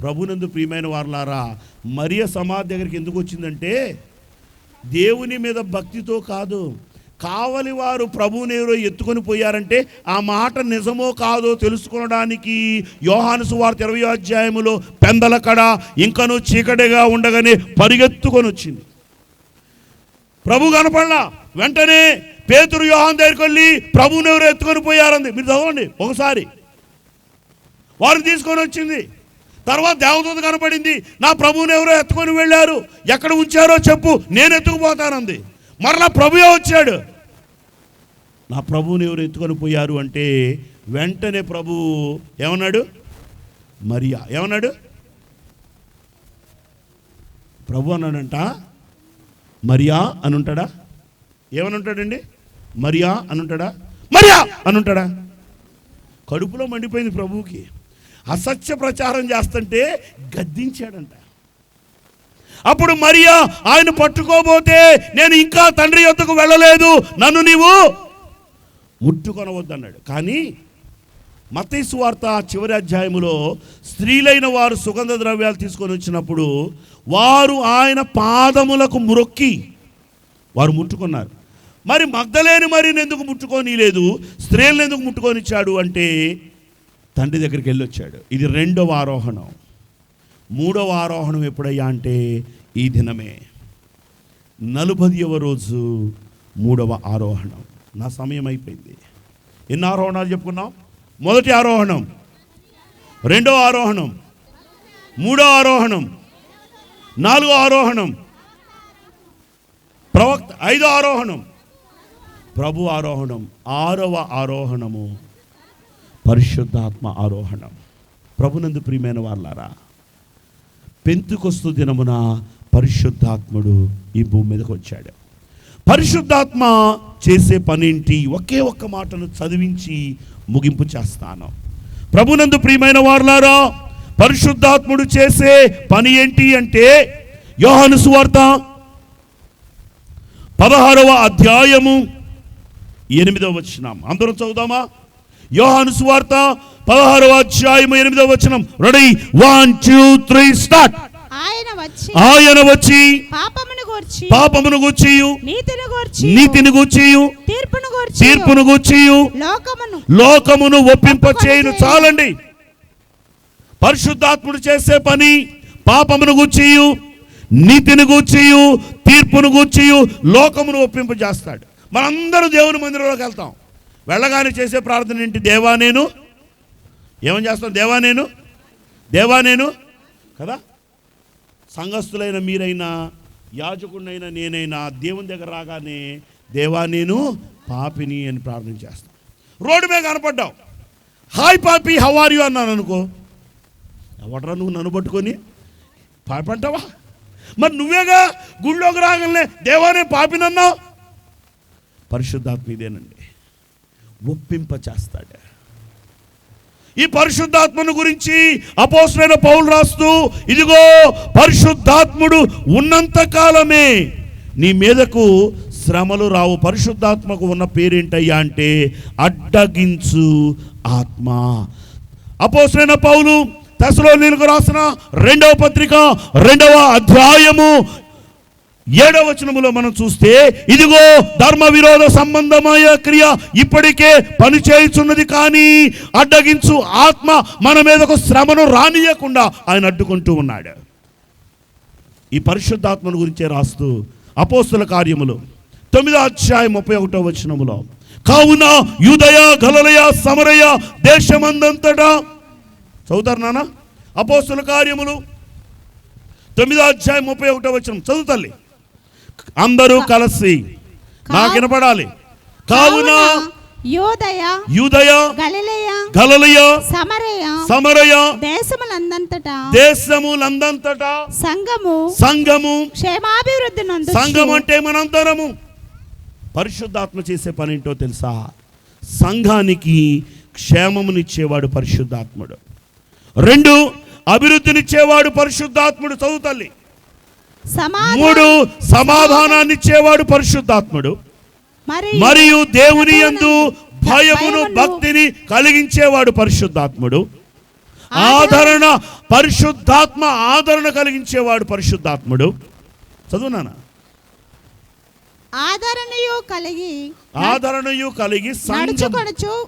ప్రభునందు ప్రియమైన వారులారా, మరియ సమాధి దగ్గరికి ఎందుకు వచ్చిందంటే దేవుని మీద భక్తితో కాదు. కావలివారు ప్రభువుని ఎవరో ఎత్తుకొని పోయారంటే ఆ మాట నిజమో కాదో తెలుసుకోవడానికి యోహాను సువార్త 20వ అధ్యాయములో పెందల కడ ఇంకనూ చీకటిగా ఉండగానే పరిగెత్తుకొని వచ్చింది. ప్రభు కనపడలా. వెంటనే పేతురు యోహాను దగ్గరికి వెళ్ళి ప్రభువుని ఎవరో ఎత్తుకొని పోయారంది. మీరు చదవండి ఒకసారి. వారు తీసుకొని వచ్చింది. తర్వాత దేవదూత కనపడింది, నా ప్రభువుని ఎవరో ఎత్తుకొని వెళ్ళారు, ఎక్కడ ఉంచారో చెప్పు, నేను ఎత్తుకుపోతానంది. మరలా ప్రభువే వచ్చాడు. నా ప్రభువుని ఎవరు ఎత్తుకొని పోయారు అంటే వెంటనే ప్రభు ఏమన్నాడు? మరియా. ఏమన్నాడు? ప్రభు అన్నాడంట మరియా అని ఉంటాడా? ఏమని ఉంటాడండి? మరియా అని ఉంటాడా? మరియా అని ఉంటాడా? కడుపులో మండిపోయింది ప్రభువుకి. అసత్య ప్రచారం చేస్తుంటే గద్దించాడంట. అప్పుడు మరియా ఆయన పట్టుకోబోతే, నేను ఇంకా తండ్రి యొద్దకు వెళ్ళలేదు, నన్ను నీవు ముట్టుకొనవద్దన్నాడు. కానీ మత్తయి సువార్త చివరి అధ్యాయములో స్త్రీలైన వారు సుగంధ ద్రవ్యాలు తీసుకొని వచ్చినప్పుడు వారు ఆయన పాదములకు మ్రొక్కి వారు ముట్టుకున్నారు. మరి మగ్దలేని మరిని ఎందుకు ముట్టుకొని లేదు, స్త్రీలను ఎందుకు ముట్టుకొనిచ్చాడు అంటే తండ్రి దగ్గరికి వెళ్ళొచ్చాడు. ఇది 2వ ఆరోహణం. 3వ ఆరోహణం ఎప్పుడయ్యా అంటే ఈ దినమే 40వ రోజు 3వ ఆరోహణం. నా సమయం అయిపోయింది. ఎన్ని ఆరోహణాలు చెప్పుకున్నాం? మొదటి ఆరోహణం, రెండో ఆరోహణం, మూడో ఆరోహణం, నాలుగో ఆరోహణం, ప్రవక్త, ఐదో ఆరోహణం, ప్రభు ఆరోహణం, ఆరవ ఆరోహణము పరిశుద్ధాత్మ ఆరోహణం. ప్రభునందు ప్రియమైన వాళ్ళారా, పెంతెకొస్తు దినమున పరిశుద్ధాత్ముడు ఈ భూమి మీదకి వచ్చాడు. పరిశుద్ధాత్మ చేసే పనేంటి? ఒకే ఒక్క మాటను చదివించి ముగింపు చేస్తాను. ప్రభునందు ప్రియమైన వారులారా, పరిశుద్ధాత్ముడు చేసే పని ఏంటి అంటే, యోహాను సువార్త 16వ అధ్యాయము 8వ వచనం. అందరం చదువుదామా? యోహాను సువార్త 16వ అధ్యాయము 8వ వచనం. Ready, 1 2 3 start. ఆయన వచ్చి పాపమును గూర్చి నీతిని గూర్చి తీర్పును గూర్చి లోకమును ఒప్పింపచేయును. చాలండి. పరిశుద్ధాత్ముడు చేసే పని పాపమును గూర్చి నీతిని గూర్చి తీర్పును గూర్చి లోకమును ఒప్పింపజేస్తాడు. మనందరూ దేవుని మందిరంలోకి వెళ్తాం. వెళ్ళగానే చేసే ప్రార్థన ఏంటి? దేవా నేను. ఏమని చేస్తాం? దేవా నేను కదా. సంఘస్థులైన మీరైనా, యాజకుడినైనా, నేనైనా దేవుని దగ్గర రాగానే దేవా నేను పాపిని అని ప్రార్థన చేస్తాం. రోడ్డు మీద కనపడ్డావు, హాయ్ పాపి హౌ ఆర్ యు అన్నాను అనుకో, ఎవడరా నువ్వు నన్ను పట్టుకొని పాపి అంటావా? మరి నువ్వేగా గుళ్ళోకి రాగానే దేవా నేను పాపినన్నావు. పరిశుద్ధాత్మ ఇదేనండి, ఒప్పింప చేస్తాడు. ఈ పరిశుద్ధాత్మను గురించి అపోస్తలుడైన పౌలు రాస్తూ, ఇదిగో పరిశుద్ధాత్ముడు ఉన్నంత కాలమే నీ మీదకు శ్రమలు రావు. పరిశుద్ధాత్మకు ఉన్న పేరేంటయ్యా అంటే అడ్డగించు ఆత్మ. అపోస్తలుడైన పౌలు తెస్సలోనికీయులకు రాసిన 2వ పత్రిక 2వ అధ్యాయము 7వ వచనములో మనం చూస్తే, ఇదిగో ధర్మ విరోధ సంబంధమైన క్రియ ఇప్పటికే పనిచేయుచున్నది, కానీ అడ్డగించు ఆత్మ మన మీదకు శ్రమను రానియకుండా ఆయన అడ్డుకుంటూ ఉన్నాడు. ఈ పరిశుద్ధాత్మను గురించే రాస్తూ అపోస్తల కార్యములు 9వ అధ్యాయం 31వ వచనములో, కావున యూదయ గలిలయ సమరయ దేశమందంతటా, చదువుతారు నాన్న? అపోస్తల కార్యములు 9వ అధ్యాయం 31వ వచనం చదువు తల్లి. అందరూ కలిసి నాకు వినపడాలి. కావున యూదయ గలిలయ సమరయ దేశములందంతటా సంఘము క్షేమాభివృద్ధి నందు. సంఘం అంటే మనందరము. పరిశుద్ధాత్మ చేసే పని ఏంటో తెలుసా? సంఘానికి క్షేమమునిచ్చేవాడు పరిశుద్ధాత్ముడు. 2 అభివృద్ధినిచ్చేవాడు పరిశుద్ధాత్ముడు. చదువు తల్లి. 3 సమాధానాన్ని ఇచ్చేవాడు పరిశుద్ధాత్ముడు. మరియు దేవుని యందు భయమును భక్తిని కలిగించేవాడు పరిశుద్ధాత్ముడు. పరిశుద్ధాత్మ ఆదరణ కలిగించేవాడు పరిశుద్ధాత్ముడు. చదువునానా? ఆదరణయు కలిగి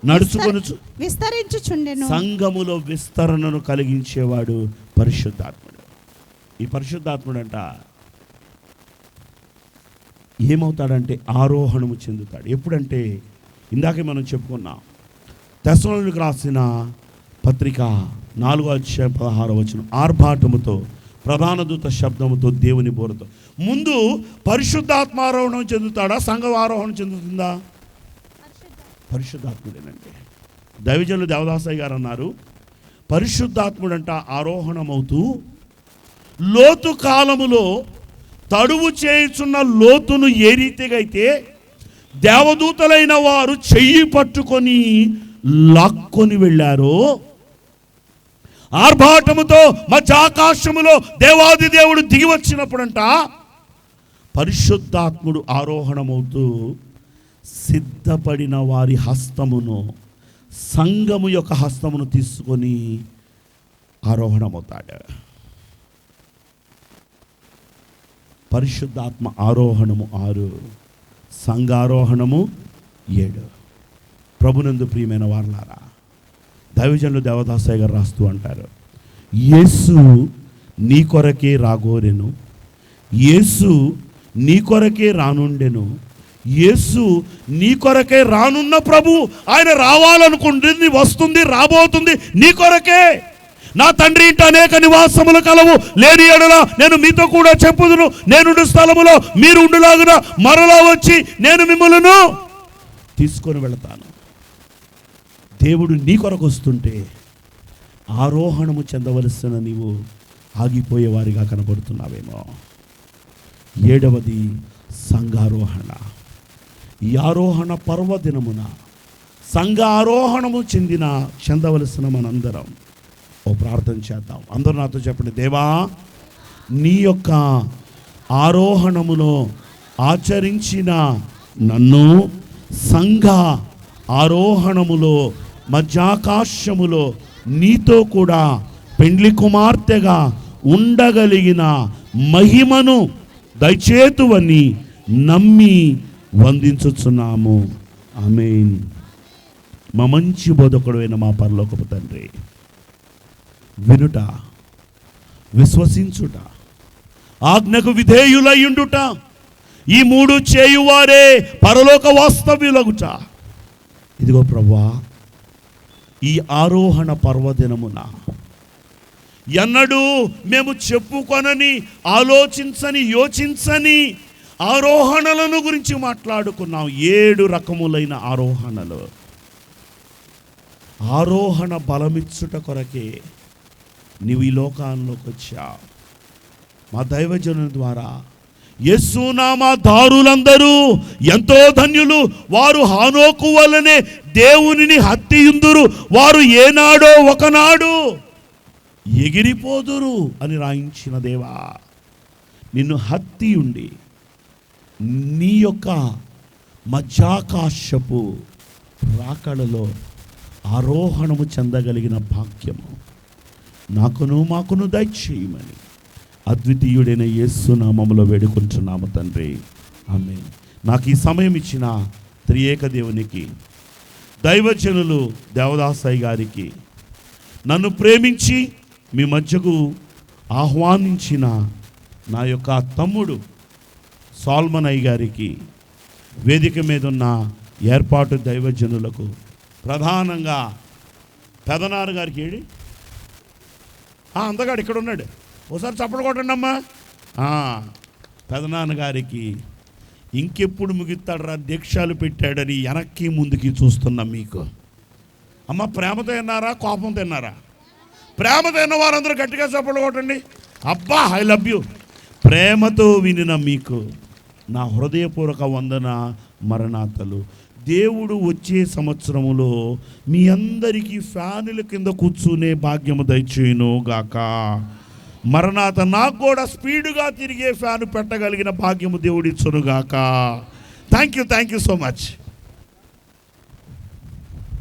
నడుచుకొనుచు విస్తరించుచుండెను. సంఘములో విస్తరణను కలిగించేవాడు పరిశుద్ధాత్ముడు. ఈ పరిశుద్ధాత్ముడు అంట ఏమవుతాడంటే ఆరోహణము చెందుతాడు. ఎప్పుడంటే ఇందాకే మనం చెప్పుకున్నాం, తెస్సలోనికీయులకు రాసిన పత్రిక 4వ అధ్యాయం 16వ వచనం, ఆర్భాటముతో ప్రధాన దూత శబ్దముతో దేవుని బోరతో. ముందు పరిశుద్ధాత్మ ఆరోహణం చెందుతాడా? సంఘం ఆరోహణం చెందుతుందా? పరిశుద్ధాత్ముడేనండి. దైవజనులు దేవదాసయ్య గారు అన్నారు, పరిశుద్ధాత్ముడంట ఆరోహణమవుతూ లోతు కాలములో తడువు చేయుచున్న లోతును ఏ రీతిగా అయితే దేవదూతలైన వారు చెయ్యి పట్టుకొని లాక్కొని వెళ్ళారో, ఆర్భాటముతో మధ్యాకాశములో దేవాది దేవుడు దిగి వచ్చినప్పుడంట పరిశుద్ధాత్ముడు ఆరోహణమవుతూ సిద్ధపడిన వారి హస్తమును, సంఘము యొక్క హస్తమును తీసుకొని ఆరోహణమవుతాడు. పరిశుద్ధాత్మ ఆరోహణము 6, సంఘారోహణము 7. ప్రభునందు ప్రియమైన వారలారా, దైవజనులు దేవదాసయ్య గారు రాస్తూ అంటారు, యేసు నీ కొరకే రాగోరెను, యేసు నీ కొరకే రానుండెను, యేసు నీ కొరకే రానున్న ప్రభు. ఆయన రావాలనుకుంటుంది, వస్తుంది, రాబోతుంది నీ కొరకే. నా తండ్రి ఇంట అనేక నివాసములు కలవు, లేని ఎడల నేను మీతో కూడా చెప్పుదును, నేనుండు స్థలములో మీరు ఉండులాగున మరలా వచ్చి నేను మిమ్మల్ని తీసుకొని వెళతాను. దేవుడు నీ కొరకు వస్తుంటే ఆరోహణము చెందవలసిన నీవు ఆగిపోయేవారిగా కనబడుతున్నావేమో. 7వది సంఘారోహణ. ఈ ఆరోహణ పర్వదినమున సంఘ ఆరోహణము చెందవలసిన మనందరం ఓ ప్రార్థన చేద్దాం. అందరూ నాతో చెప్పండి. దేవా, నీ యొక్క ఆరోహణములో ఆచరించిన నన్ను సంఘ ఆరోహణములో మధ్యాకాశములో నీతో కూడా పెండ్లి కుమార్తెగా ఉండగలిగిన మహిమను దయచేతువని నమ్మి వందించుచున్నాము. ఆమేన్. మా మంచి బోధకుడైన మా పరలోకపు తండ్రి, వినుట, విశ్వసించుట, ఆజ్ఞకు విధేయులయ్యుండుట, ఈ 3 చేయువారే పరలోక వాస్తవ్యులగుట. ఇదిగో ప్రభువా, ఈ ఆరోహణ పర్వదినమున ఎన్నడూ మేము చెప్పుకొనని, ఆలోచించని, యోచించని ఆరోహణలను గురించి మాట్లాడుకున్నాం. 7 రకములైన ఆరోహణలు. ఆరోహణ బలమిచ్చుట కొరకే నీవు ఈ లోకాల్లోకి వచ్చావు. మా దైవజనుల ద్వారా యేసునామా దారులందరూ ఎంతో ధన్యులు, వారు హానోకు వలనే దేవునిని హత్తియుందురు, వారు ఏనాడో ఒకనాడు ఎగిరిపోదురు అని రాయించిన దేవా, నిన్ను హత్తియుండి నీ యొక్క మధ్యాకాశపు రాకడలో ఆరోహణము చెందగలిగిన భాగ్యము నాకును మాకును దయచేయమని అద్వితీయుడైన యేసు నామములో వేడుకుంటున్నాము తండ్రి. ఆమేన్. నాకు ఈ సమయం ఇచ్చిన త్రియేక దేవునికి, దైవజనులు దేవదాసయ్య గారికి, నన్ను ప్రేమించి మీ మధ్యకు ఆహ్వానించిన నా యొక్క తమ్ముడు సాల్మన్ అయ్య గారికి, వేదిక మీద ఉన్న ఏర్పాటు దైవజనులకు, ప్రధానంగా పెదనాన్న గారికి, ఏడి అందగాడు ఇక్కడ ఉన్నాడు, ఒకసారి చప్పట్లు కొట్టండి అమ్మా. పెదనాన్న గారికి ఇంకెప్పుడు ముగిస్తాడు రా, దీక్షలు పెట్టాడని వెనక్కి ముందుకి చూస్తున్నాం. మీకు అమ్మ ప్రేమతో విన్నారా, కోపంతో విన్నారా? ప్రేమతో విన్న వారందరూ గట్టిగా చప్పట్లు కొట్టండి. అబ్బా, ఐ లవ్ యూ. ప్రేమతో వినిన మీకు నా హృదయపూర్వక వందన మరణాతలు. దేవుడు వచ్చే సంవత్సరములో మీ అందరికీ ఫ్యానుల కింద కూర్చునే భాగ్యము దయచేయును గాక. మరణాత నాకు కూడా స్పీడుగా తిరిగే ఫ్యాను పెట్టగలిగిన భాగ్యము దేవుడిచ్చును గాక. Thank you so much.